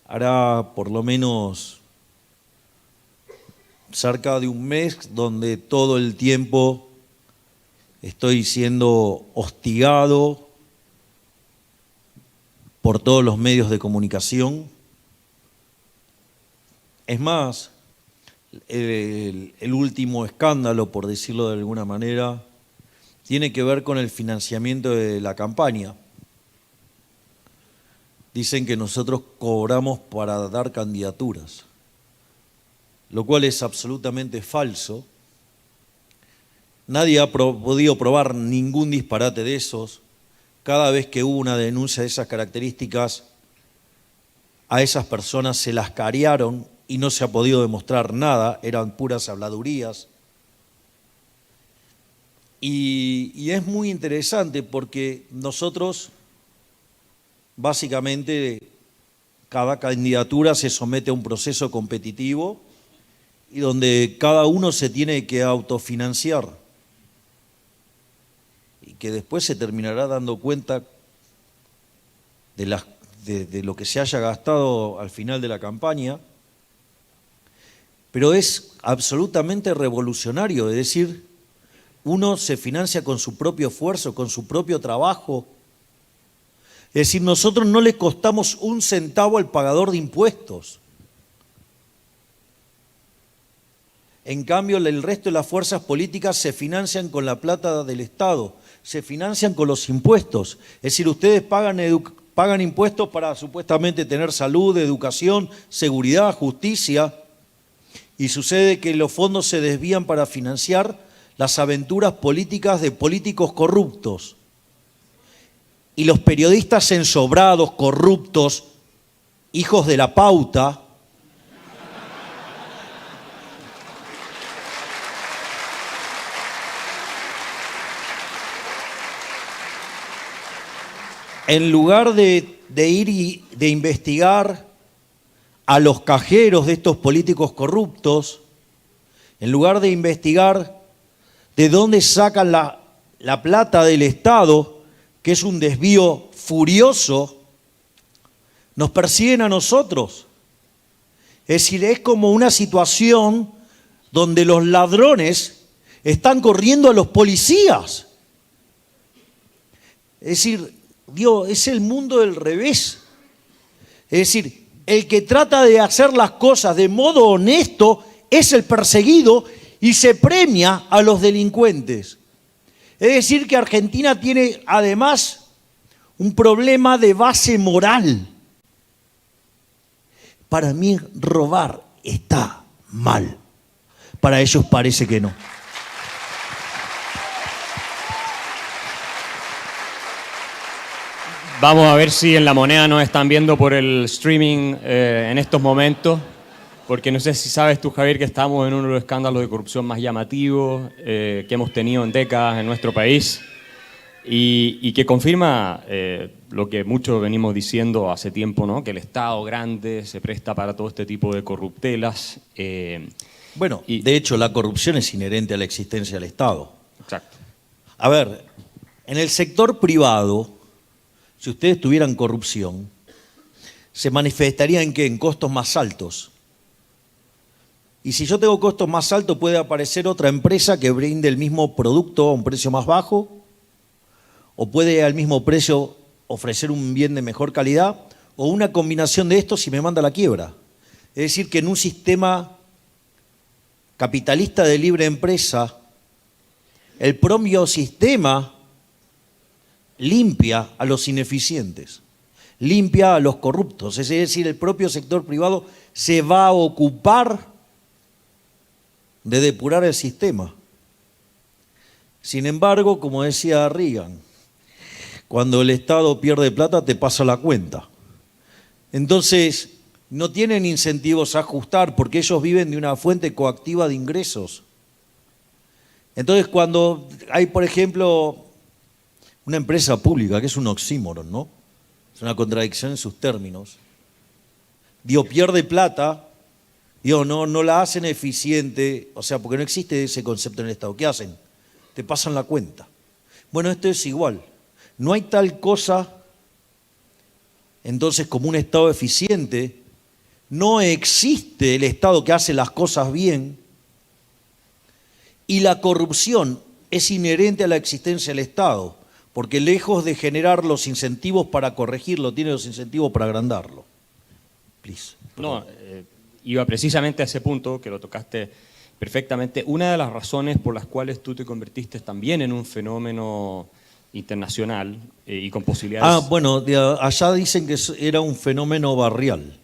hará por lo menos cerca de un mes donde todo el tiempo estoy siendo hostigado por todos los medios de comunicación. Es más, el último escándalo, por decirlo de alguna manera, tiene que ver con el financiamiento de la campaña. Dicen que nosotros cobramos para dar candidaturas, lo cual es absolutamente falso. Nadie ha podido probar ningún disparate de esos. Cada vez que hubo una denuncia de esas características, a esas personas se las carearon y no se ha podido demostrar nada, eran puras habladurías. Y es muy interesante porque nosotros, básicamente, cada candidatura se somete a un proceso competitivo y donde cada uno se tiene que autofinanciar y que después se terminará dando cuenta de lo que se haya gastado al final de la campaña, pero es absolutamente revolucionario, es decir, uno se financia con su propio esfuerzo, con su propio trabajo. Es decir, nosotros no le costamos un centavo al pagador de impuestos. En cambio, el resto de las fuerzas políticas se financian con la plata del Estado, se financian con los impuestos. Es decir, ustedes pagan impuestos para supuestamente tener salud, educación, seguridad, justicia, y sucede que los fondos se desvían para financiar las aventuras políticas de políticos corruptos. Y los periodistas ensobrados, corruptos, hijos de la pauta, en lugar de ir y de investigar a los cajeros de estos políticos corruptos, en lugar de investigar de dónde sacan la plata del Estado, que es un desvío furioso, nos persiguen a nosotros. Es decir, es como una situación donde los ladrones están corriendo a los policías. Es decir, Dios, es el mundo del revés. Es decir, el que trata de hacer las cosas de modo honesto es el perseguido y se premia a los delincuentes. Es decir, que Argentina tiene además un problema de base moral. Para mí robar está mal. Para ellos parece que no. Vamos a ver si en La Moneda nos están viendo por el streaming en estos momentos, porque no sé si sabes tú, Javier, que estamos en uno de los escándalos de corrupción más llamativos que hemos tenido en décadas en nuestro país y que confirma lo que muchos venimos diciendo hace tiempo, ¿no? Que el Estado grande se presta para todo este tipo de corruptelas. Bueno, de hecho, la corrupción es inherente a la existencia del Estado. Exacto. A ver, en el sector privado, si ustedes tuvieran corrupción, se manifestaría en ¿qué? En costos más altos. Y si yo tengo costos más altos, puede aparecer otra empresa que brinde el mismo producto a un precio más bajo, o puede al mismo precio ofrecer un bien de mejor calidad, o una combinación de estos y me manda a la quiebra. Es decir, que en un sistema capitalista de libre empresa, el propio sistema limpia a los ineficientes, limpia a los corruptos. Es decir, el propio sector privado se va a ocupar de depurar el sistema. Sin embargo, como decía Reagan, cuando el Estado pierde plata te pasa la cuenta. Entonces, no tienen incentivos a ajustar porque ellos viven de una fuente coactiva de ingresos. Entonces, cuando hay, por ejemplo, una empresa pública, que es un oxímoron, ¿no? Es una contradicción en sus términos. Pierde plata, no la hacen eficiente, o sea, porque no existe ese concepto en el Estado. ¿Qué hacen? Te pasan la cuenta. Bueno, esto es igual. No hay tal cosa entonces como un Estado eficiente, no existe el Estado que hace las cosas bien, y la corrupción es inherente a la existencia del Estado, porque lejos de generar los incentivos para corregirlo, tiene los incentivos para agrandarlo. Please. No, iba precisamente a ese punto, que lo tocaste perfectamente. Una de las razones por las cuales tú te convertiste también en un fenómeno internacional y con posibilidades... Bueno, allá dicen que era un fenómeno barrial.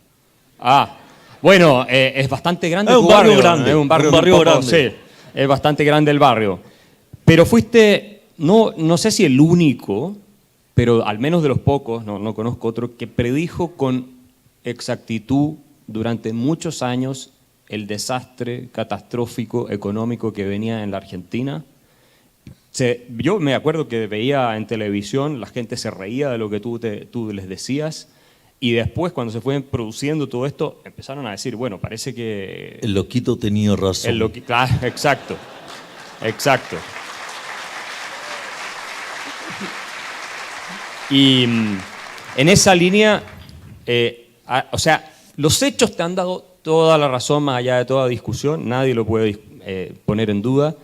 Bueno, es bastante grande Es tu un barrio barrio, grande, es un barrio grande. Sí, es bastante grande el barrio. Pero fuiste, no sé si el único, pero al menos de los pocos, no conozco otro, que predijo con exactitud durante muchos años el desastre catastrófico económico que venía en la Argentina. Yo me acuerdo que veía en televisión, la gente se reía de lo que tú les decías, y después cuando se fue produciendo todo esto, empezaron a decir, bueno, parece que... El loquito tenía razón. Claro, exacto. Y en esa línea, o sea, los hechos te han dado toda la razón más allá de toda discusión, nadie lo puede poner en duda.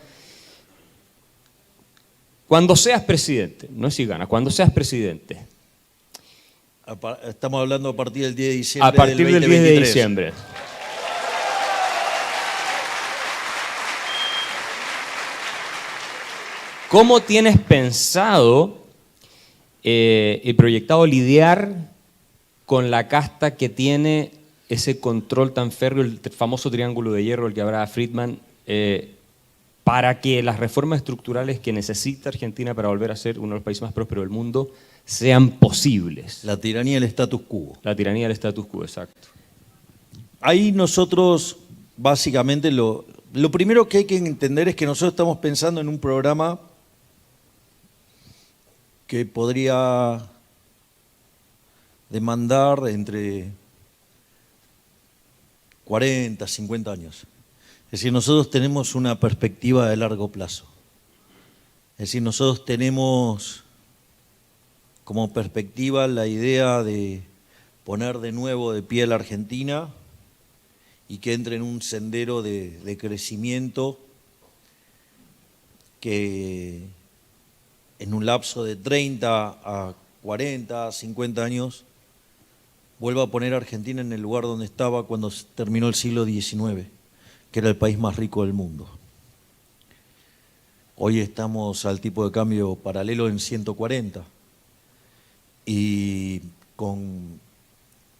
Cuando seas presidente, no es si ganas, cuando seas presidente. Estamos hablando a partir del 10 de diciembre A partir del 10 de diciembre. ¿Cómo tienes pensado y proyectado lidiar con la casta que tiene ese control tan férreo, el famoso triángulo de hierro, el que hablaba Friedman, para que las reformas estructurales que necesita Argentina para volver a ser uno de los países más prósperos del mundo sean posibles? La tiranía del status quo. La tiranía del status quo, exacto. Ahí nosotros, básicamente, lo primero que hay que entender es que nosotros estamos pensando en un programa que podría demandar entre 40, 50 años. Es decir, nosotros tenemos una perspectiva de largo plazo. Es decir, nosotros tenemos como perspectiva la idea de poner de nuevo de pie a la Argentina y que entre en un sendero de crecimiento que en un lapso de 30 a 40, 50 años vuelva a poner a Argentina en el lugar donde estaba cuando terminó el siglo XIX, que era el país más rico del mundo. Hoy estamos al tipo de cambio paralelo en 140 y con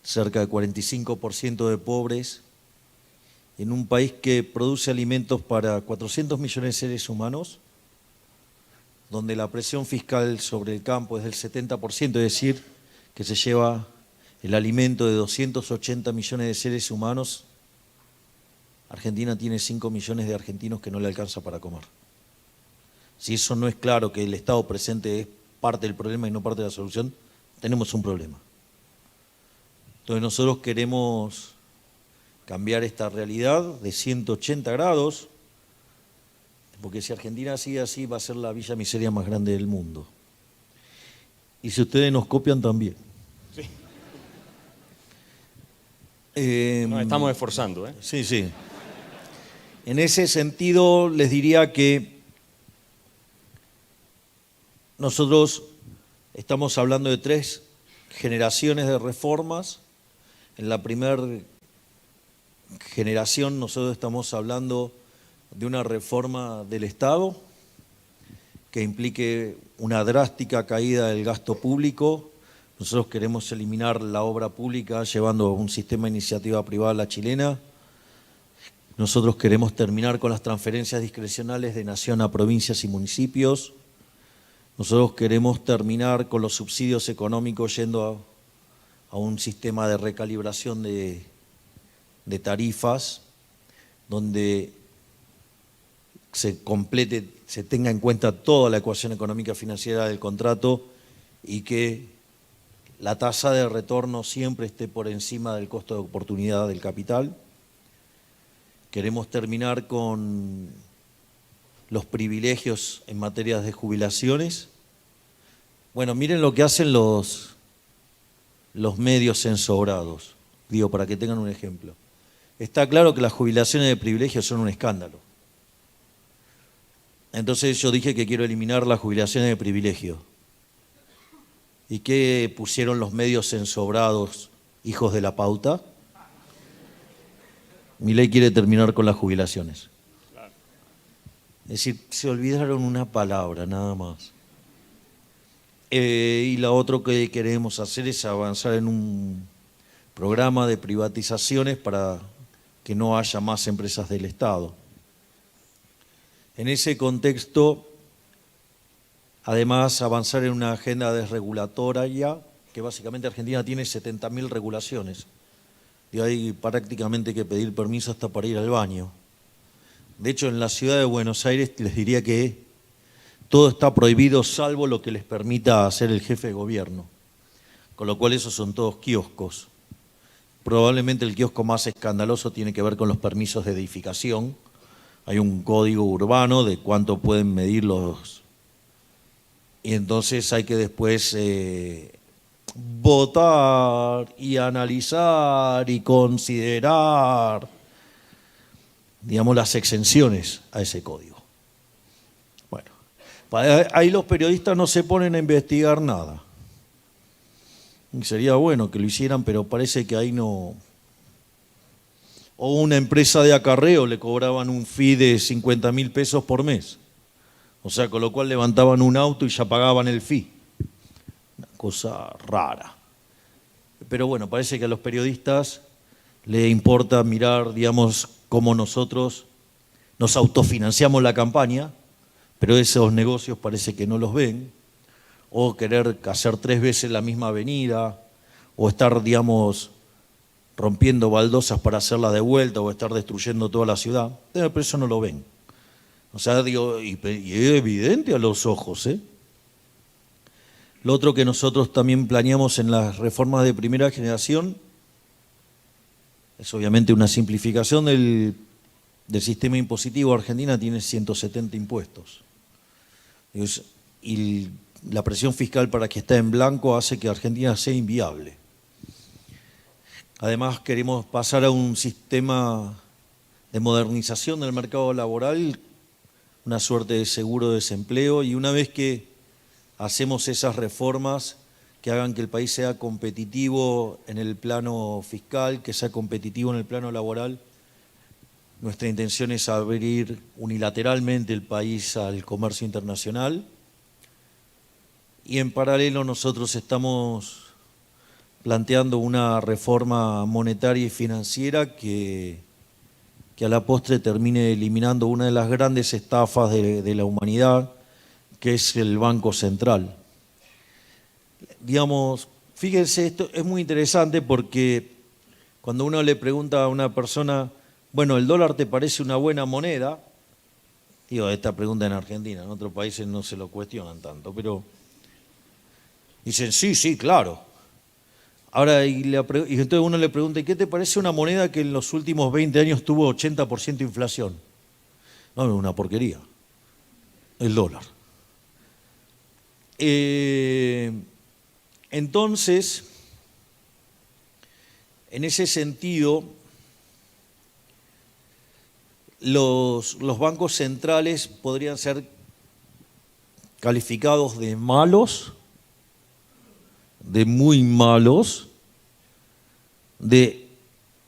cerca de 45% de pobres en un país que produce alimentos para 400 millones de seres humanos, donde la presión fiscal sobre el campo es del 70%, es decir, que se lleva el alimento de 280 millones de seres humanos. Argentina tiene 5 millones de argentinos que no le alcanza para comer. Si eso no es claro, que el Estado presente es parte del problema y no parte de la solución, tenemos un problema. Entonces nosotros queremos cambiar esta realidad de 180 grados, porque si Argentina sigue así va a ser la villa miseria más grande del mundo. Y si ustedes nos copian también. Sí. Nos estamos esforzando, ¿eh? Sí, sí. En ese sentido les diría que nosotros estamos hablando de 3 generaciones de reformas. En la primera generación nosotros estamos hablando de una reforma del Estado que implique una drástica caída del gasto público. Nosotros queremos eliminar la obra pública llevando un sistema de iniciativa privada a la chilena. Nosotros queremos terminar con las transferencias discrecionales de nación a provincias y municipios. Nosotros queremos terminar con los subsidios económicos yendo a un sistema de recalibración de tarifas, donde se complete, se tenga en cuenta toda la ecuación económica financiera del contrato y que la tasa de retorno siempre esté por encima del costo de oportunidad del capital. Queremos terminar con los privilegios en materia de jubilaciones. Bueno, miren lo que hacen los los medios ensobrados. Digo, para que tengan un ejemplo. Está claro que las jubilaciones de privilegio son un escándalo. Entonces yo dije que quiero eliminar las jubilaciones de privilegio. ¿Y qué pusieron los medios ensobrados, hijos de la pauta? Milei quiere terminar con las jubilaciones. Es decir, se olvidaron una palabra, nada más. Y lo otro que queremos hacer es avanzar en un programa de privatizaciones para que no haya más empresas del Estado. En ese contexto, además, avanzar en una agenda desregulatoria, que básicamente Argentina tiene 70.000 regulaciones. Y hay prácticamente que pedir permiso hasta para ir al baño. De hecho, en la ciudad de Buenos Aires les diría que todo está prohibido salvo lo que les permita hacer el jefe de gobierno. Con lo cual esos son todos kioscos. Probablemente el kiosco más escandaloso tiene que ver con los permisos de edificación. Hay un código urbano de cuánto pueden medir los... Y entonces hay que después votar y analizar y considerar, digamos, las exenciones a ese código. Bueno, ahí los periodistas no se ponen a investigar nada. Y sería bueno que lo hicieran, pero parece que ahí no... O una empresa de acarreo le cobraban un fee de 50.000 pesos por mes. O sea, con lo cual levantaban un auto y ya pagaban el fee. Una cosa rara. Pero bueno, parece que a los periodistas les importa mirar, digamos, cómo nosotros nos autofinanciamos la campaña, pero esos negocios parece que no los ven, o querer hacer 3 veces la misma avenida, o estar, digamos, rompiendo baldosas para hacerla de vuelta, o estar destruyendo toda la ciudad, pero eso no lo ven. O sea, digo, y es evidente a los ojos, ¿eh? Lo otro que nosotros también planeamos en las reformas de primera generación es obviamente una simplificación del sistema impositivo. Argentina tiene 170 impuestos. Y la presión fiscal para que esté en blanco hace que Argentina sea inviable. Además, queremos pasar a un sistema de modernización del mercado laboral, una suerte de seguro de desempleo, y una vez que hacemos esas reformas que hagan que el país sea competitivo en el plano fiscal, que sea competitivo en el plano laboral, nuestra intención es abrir unilateralmente el país al comercio internacional, y en paralelo nosotros estamos planteando una reforma monetaria y financiera que a la postre termine eliminando una de las grandes estafas de la humanidad, que es el Banco Central. Digamos, fíjense, esto es muy interesante porque cuando uno le pregunta a una persona, bueno, ¿el dólar te parece una buena moneda? Digo, esta pregunta en Argentina, en otros países no se lo cuestionan tanto, pero dicen, sí, claro. Ahora, y entonces uno le pregunta, ¿y qué te parece una moneda que en los últimos 20 años tuvo 80% de inflación? No, es una porquería. El dólar. Entonces, en ese sentido, los bancos centrales podrían ser calificados de malos, de muy malos, de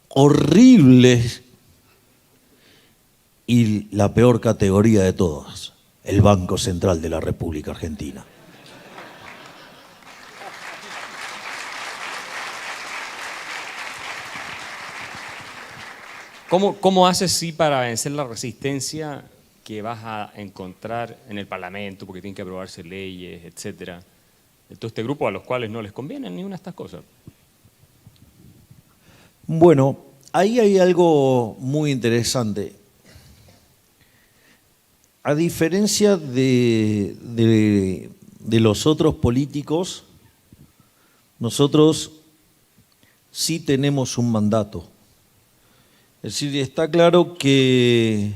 horribles, y la peor categoría de todas, el Banco Central de la República Argentina. ¿Cómo haces sí para vencer la resistencia que vas a encontrar en el Parlamento, porque tienen que aprobarse leyes, etcétera? De todo este grupo a los cuales no les conviene ni una de estas cosas. Bueno, ahí hay algo muy interesante. A diferencia de los otros políticos, nosotros sí tenemos un mandato. Es decir, está claro que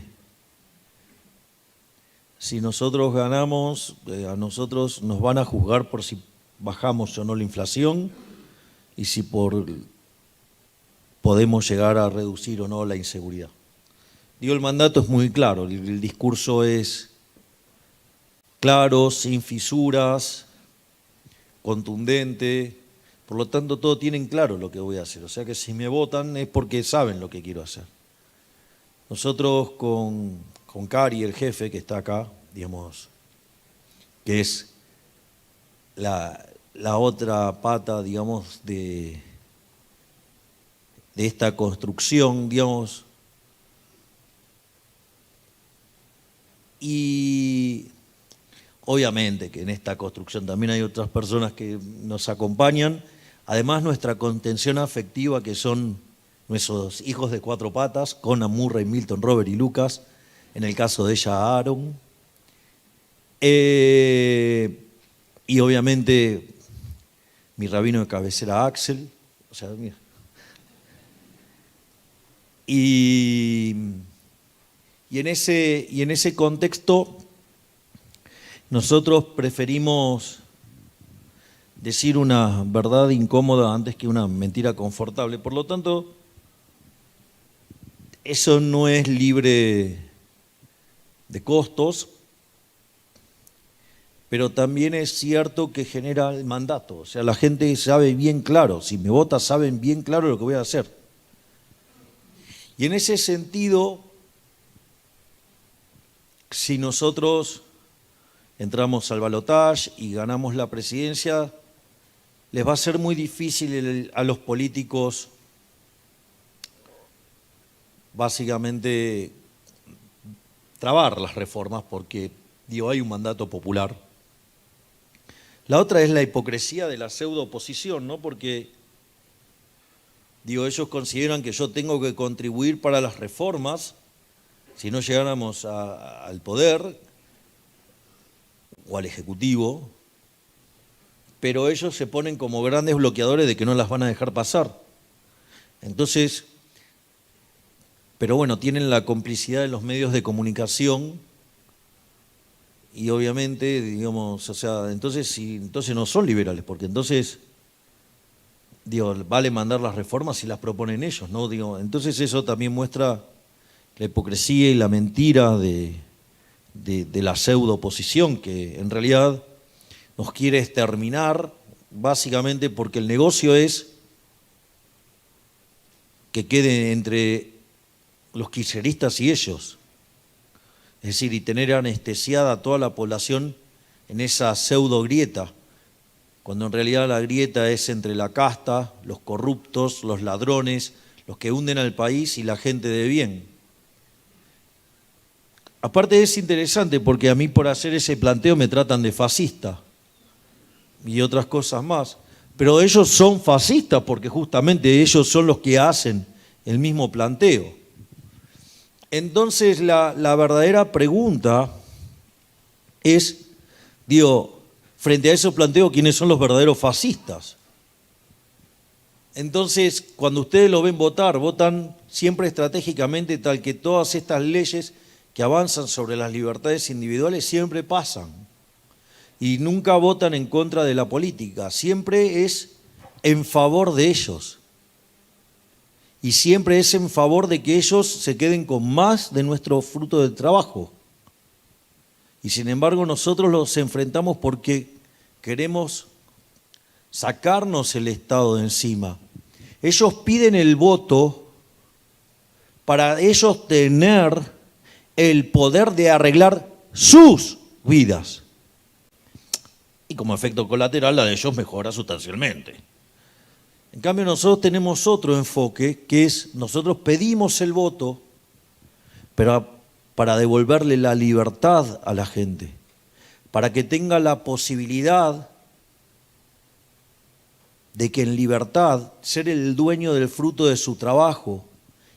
si nosotros ganamos, a nosotros nos van a juzgar por si bajamos o no la inflación, y si podemos llegar a reducir o no la inseguridad. Digo, el mandato es muy claro, el discurso es claro, sin fisuras, contundente, por lo tanto todos tienen claro lo que voy a hacer, o sea que si me votan es porque saben lo que quiero hacer. Nosotros con Cari, el jefe que está acá, digamos, que es la otra pata, digamos, de esta construcción, digamos, y obviamente que en esta construcción también hay otras personas que nos acompañan, además nuestra contención afectiva, que son nuestros hijos de 4 patas, Conan, Murray, Milton, Robert y Lucas, en el caso de ella Aaron, y obviamente mi rabino de cabecera Axel, o sea, mira. Y en ese contexto nosotros preferimos decir una verdad incómoda antes que una mentira confortable. Por lo tanto, eso no es libre de costos, pero también es cierto que genera el mandato. O sea, la gente sabe bien claro, si me vota saben bien claro lo que voy a hacer. Y en ese sentido, si nosotros entramos al balotaje y ganamos la presidencia, les va a ser muy difícil a los políticos básicamente trabar las reformas porque, digo, hay un mandato popular. La otra es la hipocresía de la pseudo oposición, ¿no? Porque, digo, ellos consideran que yo tengo que contribuir para las reformas si no llegáramos al poder o al Ejecutivo, pero ellos se ponen como grandes bloqueadores de que no las van a dejar pasar. Entonces, pero bueno, tienen la complicidad de los medios de comunicación y obviamente, digamos, o sea, entonces no son liberales, porque entonces, digo, vale mandar las reformas si las proponen ellos, ¿no? Digo, entonces eso también muestra la hipocresía y la mentira de la pseudo oposición, que en realidad nos quiere exterminar, básicamente porque el negocio es que quede entre los kirchneristas y ellos. Es decir, y tener anestesiada a toda la población en esa pseudo grieta, cuando en realidad la grieta es entre la casta, los corruptos, los ladrones, los que hunden al país y la gente de bien. Aparte es interesante porque a mí por hacer ese planteo me tratan de fascista y otras cosas más, pero ellos son fascistas porque justamente ellos son los que hacen el mismo planteo. Entonces la verdadera pregunta es, digo, frente a esos planteos, ¿quiénes son los verdaderos fascistas? Entonces, cuando ustedes lo ven votar, votan siempre estratégicamente tal que todas estas leyes que avanzan sobre las libertades individuales siempre pasan. Y nunca votan en contra de la política, siempre es en favor de ellos. Y siempre es en favor de que ellos se queden con más de nuestro fruto del trabajo. Y sin embargo nosotros los enfrentamos porque queremos sacarnos el Estado de encima. Ellos piden el voto para ellos tener el poder de arreglar sus vidas. Y como efecto colateral la de ellos mejora sustancialmente. En cambio nosotros tenemos otro enfoque, que es nosotros pedimos el voto, pero para devolverle la libertad a la gente, para que tenga la posibilidad de que en libertad ser el dueño del fruto de su trabajo,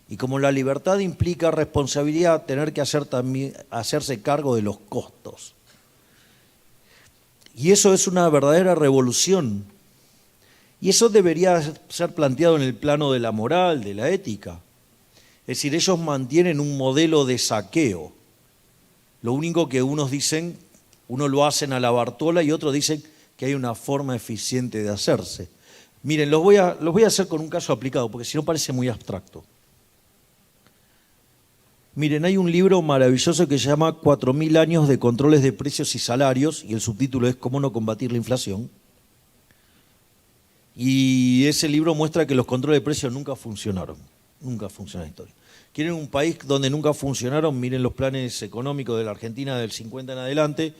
y como la libertad implica responsabilidad, tener que hacerse cargo de los costos. Y eso es una verdadera revolución. Y eso debería ser planteado en el plano de la moral, de la ética. Es decir, ellos mantienen un modelo de saqueo. Lo único que unos dicen, unos lo hacen a la Bartola y otros dicen que hay una forma eficiente de hacerse. Miren, los voy a hacer con un caso aplicado, porque si no parece muy abstracto. Miren, hay un libro maravilloso que se llama 4000 años de controles de precios y salarios, y el subtítulo es ¿Cómo no combatir la inflación? Y ese libro muestra que los controles de precios nunca funcionaron en la historia. ¿Quieren un país donde nunca funcionaron? Miren los planes económicos de la Argentina del 50 en adelante.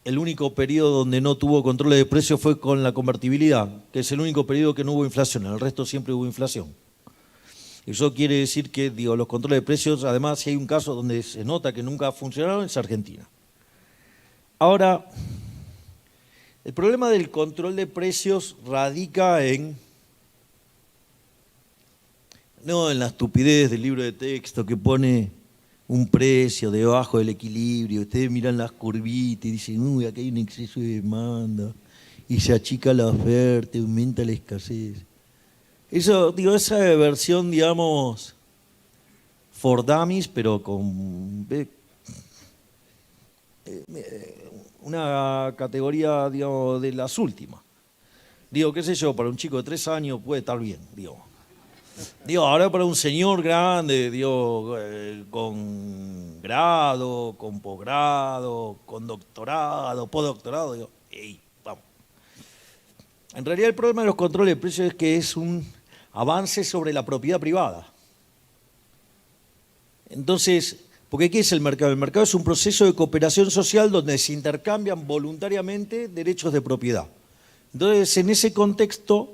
El único periodo donde no tuvo controles de precios fue con la convertibilidad, que es el único periodo que no hubo inflación, en el resto siempre hubo inflación. Eso quiere decir que, los controles de precios, además, si hay un caso donde se nota que nunca funcionaron, es Argentina. Ahora, el problema del control de precios radica no en la estupidez del libro de texto que pone un precio debajo del equilibrio. Ustedes miran las curvitas y dicen, uy, acá hay un exceso de demanda, y se achica la oferta, aumenta la escasez. Eso, esa versión, digamos, for dummies, pero con una categoría, digamos, de las últimas. Qué sé yo, para un chico de 3 años puede estar bien, ahora para un señor grande, con grado, con posgrado, con doctorado, postdoctorado, vamos. En realidad el problema de los controles de precios es que es un avance sobre la propiedad privada. Entonces, porque ¿qué es el mercado? El mercado es un proceso de cooperación social donde se intercambian voluntariamente derechos de propiedad. Entonces, en ese contexto,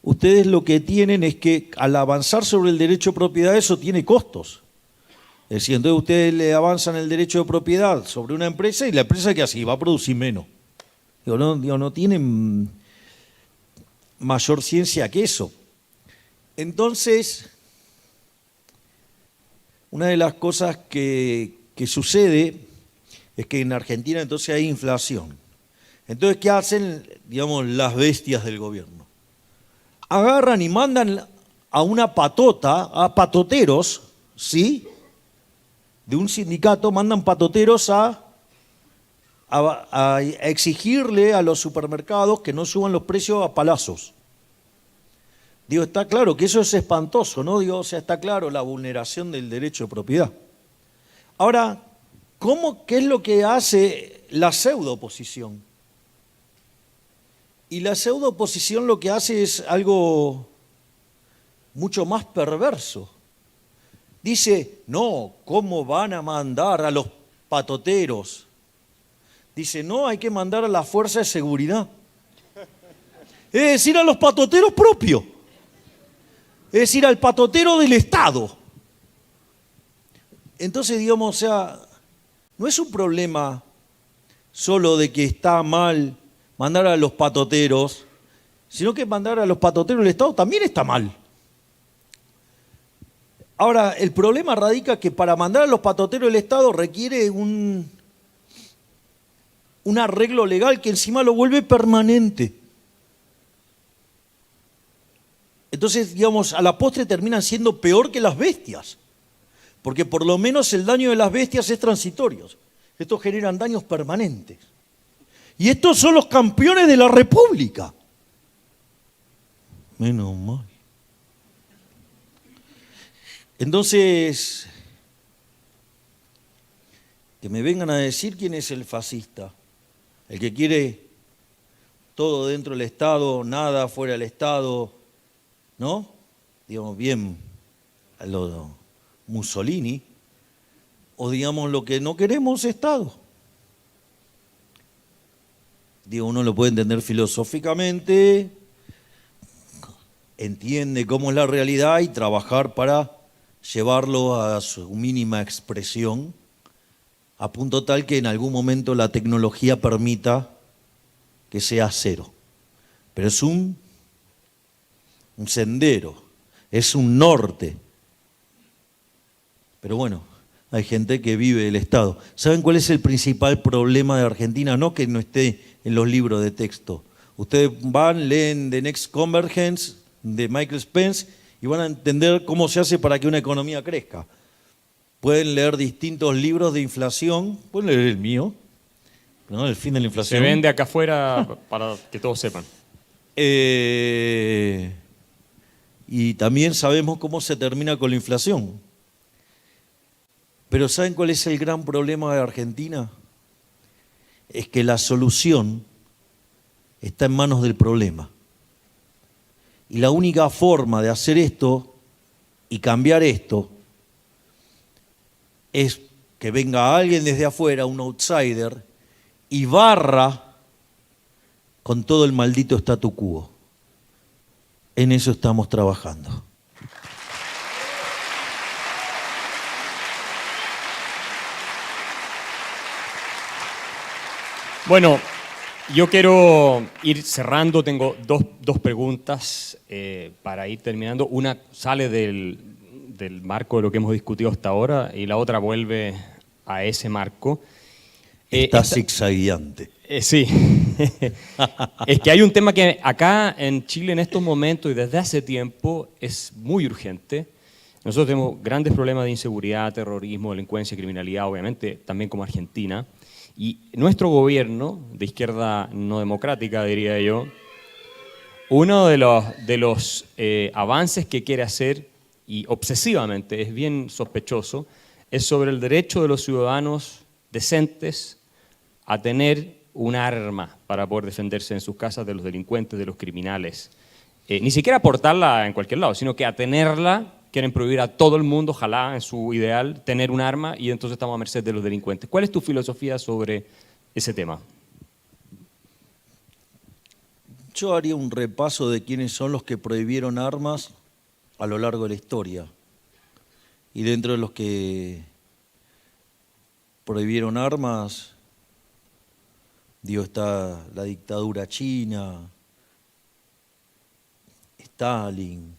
ustedes lo que tienen es que al avanzar sobre el derecho de propiedad, eso tiene costos. Es decir, entonces ustedes le avanzan el derecho de propiedad sobre una empresa y la empresa, ¿qué hace? Va a producir menos. No tienen mayor ciencia que eso. Entonces, una de las cosas que sucede es que en Argentina entonces hay inflación. Entonces, ¿qué hacen, las bestias del gobierno? Agarran y mandan a una patota, a patoteros, ¿sí? De un sindicato, mandan patoteros a exigirle a los supermercados que no suban los precios a palazos. Está claro que eso es espantoso, ¿no? Está claro la vulneración del derecho de propiedad. Ahora, ¿qué es lo que hace la pseudo-oposición? Y la pseudo-oposición lo que hace es algo mucho más perverso. Dice, no, ¿cómo van a mandar a los patoteros? Dice, no, hay que mandar a la fuerza de seguridad. Es decir, a los patoteros propios. Es decir, al patotero del Estado. Entonces, no es un problema solo de que está mal mandar a los patoteros, sino que mandar a los patoteros del Estado también está mal. Ahora, el problema radica que para mandar a los patoteros del Estado requiere un arreglo legal que encima lo vuelve permanente. Entonces, a la postre terminan siendo peor que las bestias, porque por lo menos el daño de las bestias es transitorio. Estos generan daños permanentes. Y estos son los campeones de la República. Menos mal. Entonces, que me vengan a decir quién es el fascista. El que quiere todo dentro del Estado, nada fuera del Estado, ¿no? Bien a lo Mussolini. O lo que no queremos, Estado. Uno lo puede entender filosóficamente, entiende cómo es la realidad y trabajar para llevarlo a su mínima expresión, a punto tal que en algún momento la tecnología permita que sea cero. Pero es un sendero, es un norte. Pero bueno, hay gente que vive el Estado. ¿Saben cuál es el principal problema de Argentina? No que no esté en los libros de texto. Ustedes leen The Next Convergence de Michael Spence y van a entender cómo se hace para que una economía crezca. Pueden leer distintos libros de inflación, pueden leer el mío, ¿no? El fin de la Se inflación. vende acá afuera para que todos sepan. Y también sabemos cómo se termina con la inflación. Pero ¿saben cuál es el gran problema de Argentina? Es que la solución está en manos del problema. Y la única forma de hacer esto y cambiar esto es que venga alguien desde afuera, un outsider, y barra con todo el maldito statu quo. En eso estamos trabajando. Bueno, yo quiero ir cerrando, tengo dos preguntas para ir terminando. Una sale del marco de lo que hemos discutido hasta ahora y la otra vuelve a ese marco. Está zigzagueante. Sí, es que hay un tema que acá en Chile en estos momentos y desde hace tiempo es muy urgente. Nosotros tenemos grandes problemas de inseguridad, terrorismo, delincuencia, criminalidad, obviamente, también como Argentina. Y nuestro gobierno, de izquierda no democrática, diría yo, uno de los avances que quiere hacer, y obsesivamente es bien sospechoso, es sobre el derecho de los ciudadanos decentes a tener un arma para poder defenderse en sus casas de los delincuentes, de los criminales. Ni siquiera portarla en cualquier lado, sino que a tenerla. Quieren prohibir a todo el mundo, ojalá, en su ideal, tener un arma y entonces estamos a merced de los delincuentes. ¿Cuál es tu filosofía sobre ese tema? Yo haría un repaso de quiénes son los que prohibieron armas a lo largo de la historia. Y dentro de los que prohibieron armas, digo, está la dictadura china, Stalin,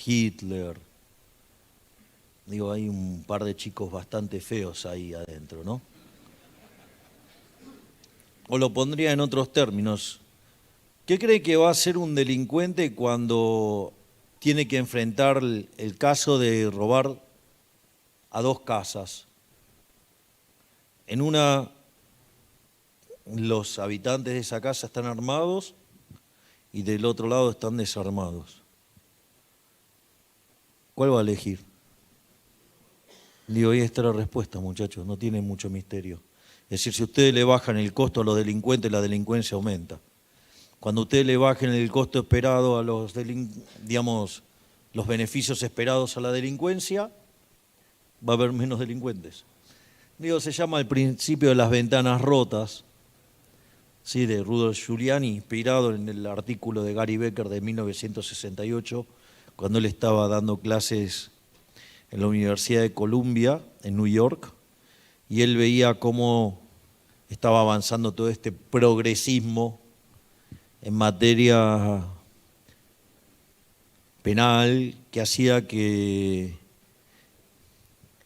Hitler. Digo, hay un par de chicos bastante feos ahí adentro, ¿no? O lo pondría en otros términos. ¿Qué cree que va a hacer un delincuente cuando tiene que enfrentar el caso de robar a dos casas? En una, los habitantes de esa casa están armados y del otro lado están desarmados. ¿Cuál va a elegir? Digo, ahí está la respuesta, muchachos, no tiene mucho misterio. Es decir, si ustedes le bajan el costo a los delincuentes, la delincuencia aumenta. Cuando ustedes le bajen el costo esperado a los los beneficios esperados a la delincuencia, va a haber menos delincuentes. Digo, se llama el principio de las ventanas rotas, ¿sí? De Rudolf Giuliani, inspirado en el artículo de Gary Becker de 1968, cuando él estaba dando clases en la Universidad de Columbia, en New York, y él veía cómo estaba avanzando todo este progresismo en materia penal que hacía que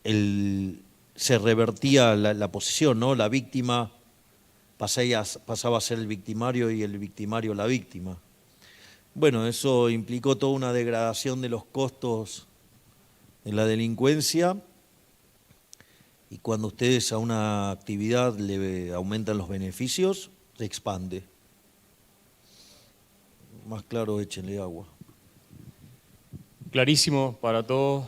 se revertía la posición, ¿no? La víctima pasaba a ser el victimario y el victimario la víctima. Bueno, eso implicó toda una degradación de los costos de la delincuencia, y cuando ustedes a una actividad le aumentan los beneficios, se expande. Más claro, échenle agua. Clarísimo para todos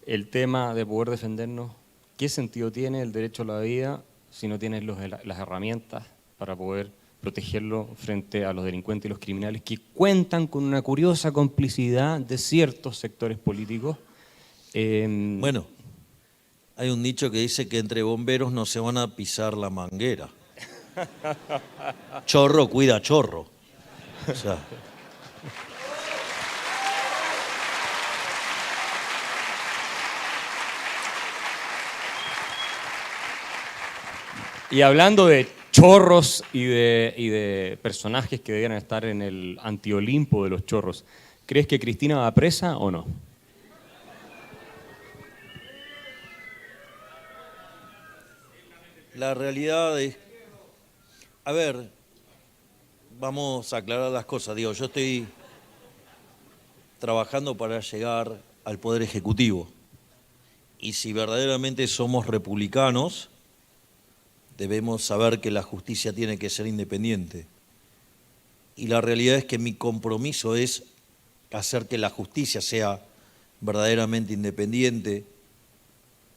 el tema de poder defendernos. ¿Qué sentido tiene el derecho a la vida si no tienes las herramientas para poder protegerlo frente a los delincuentes y los criminales que cuentan con una curiosa complicidad de ciertos sectores políticos? Bueno, hay un dicho que dice que entre bomberos no se van a pisar la manguera. Chorro cuida chorro. O sea, y hablando de chorros y de personajes que debieran estar en el antiolimpo de los chorros, ¿crees que Cristina va presa o no? la realidad es... A ver, vamos a aclarar las cosas. Digo, yo estoy trabajando para llegar al Poder Ejecutivo. Y si verdaderamente somos republicanos, debemos saber que la justicia tiene que ser independiente. Y la realidad es que mi compromiso es hacer que la justicia sea verdaderamente independiente,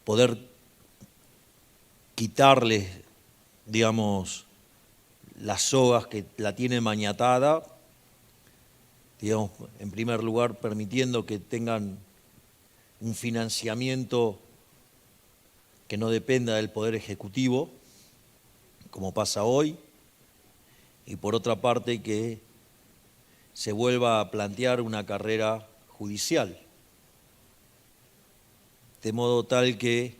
poder quitarles, digamos, las sogas que la tienen maniatada, digamos, en primer lugar, permitiendo que tengan un financiamiento que no dependa del Poder Ejecutivo, como pasa hoy, y por otra parte que se vuelva a plantear una carrera judicial, de modo tal que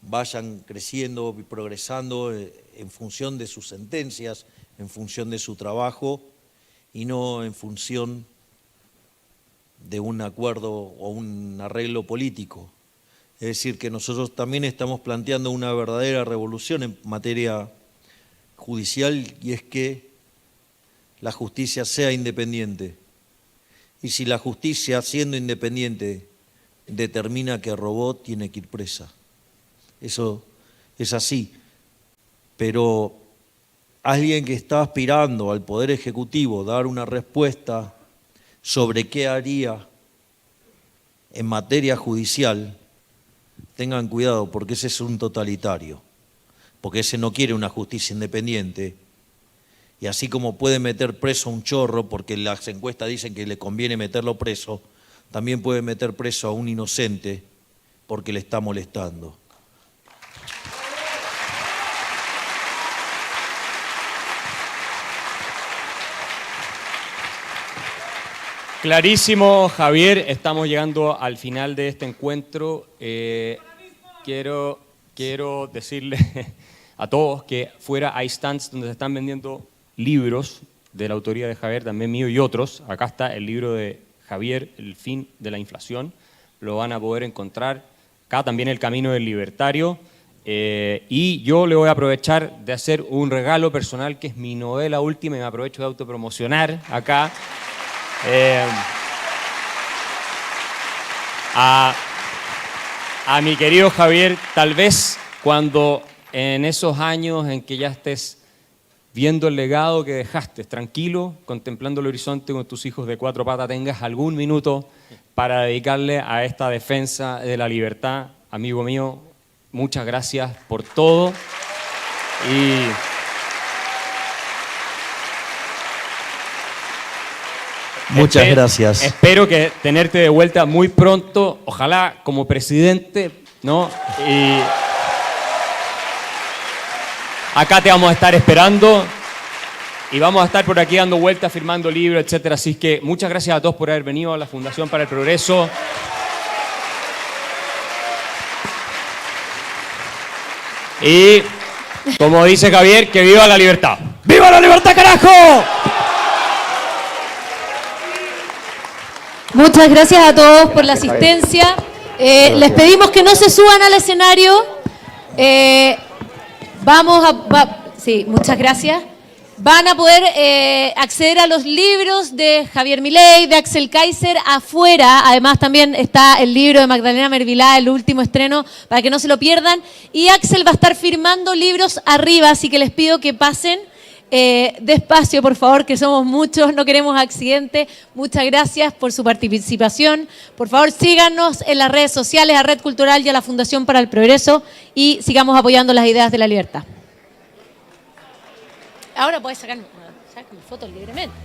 vayan creciendo y progresando en función de sus sentencias, en función de su trabajo y no en función de un acuerdo o un arreglo político. Es decir, que nosotros también estamos planteando una verdadera revolución en materia judicial, y es que la justicia sea independiente. Y si la justicia, siendo independiente, determina que robó, tiene que ir presa. Eso es así. Pero alguien que está aspirando al Poder Ejecutivo dar una respuesta sobre qué haría en materia judicial, tengan cuidado, porque ese es un totalitario, porque ese no quiere una justicia independiente. Y así como puede meter preso a un chorro, porque las encuestas dicen que le conviene meterlo preso, también puede meter preso a un inocente porque le está molestando. Clarísimo, Javier. Estamos llegando al final de este encuentro. Quiero decirle a todos que fuera hay stands donde se están vendiendo libros de la autoría de Javier, también mío y otros. Acá está el libro de Javier, El fin de la inflación. Lo van a poder encontrar. Acá también El camino del libertario. Y yo le voy a aprovechar de hacer un regalo personal, que es mi novela última, y me aprovecho de autopromocionar acá. A mi querido Javier, tal vez cuando en esos años en que ya estés viendo el legado que dejaste, tranquilo, contemplando el horizonte con tus hijos de 4 patas, tengas algún minuto para dedicarle a esta defensa de la libertad. Amigo mío, muchas gracias por todo. Muchas gracias. Espero que tenerte de vuelta muy pronto, ojalá como presidente, ¿no? Y acá te vamos a estar esperando y vamos a estar por aquí dando vueltas, firmando libros, etcétera. Así que muchas gracias a todos por haber venido a la Fundación para el Progreso. Y, como dice Javier, que viva la libertad. ¡Viva la libertad, carajo! Muchas gracias a todos por la asistencia. Les pedimos que no se suban al escenario. Sí, muchas gracias. Van a poder acceder a los libros de Javier Milei, de Axel Kaiser afuera. Además también está el libro de Magdalena Mervilá, el último estreno, para que no se lo pierdan. Y Axel va a estar firmando libros arriba, así que les pido que pasen despacio, por favor, que somos muchos, no queremos accidentes. Muchas gracias por su participación. Por favor, síganos en las redes sociales, a Red Cultural y a la Fundación para el Progreso, y sigamos apoyando las ideas de la libertad. Ahora puedes sacarme fotos libremente.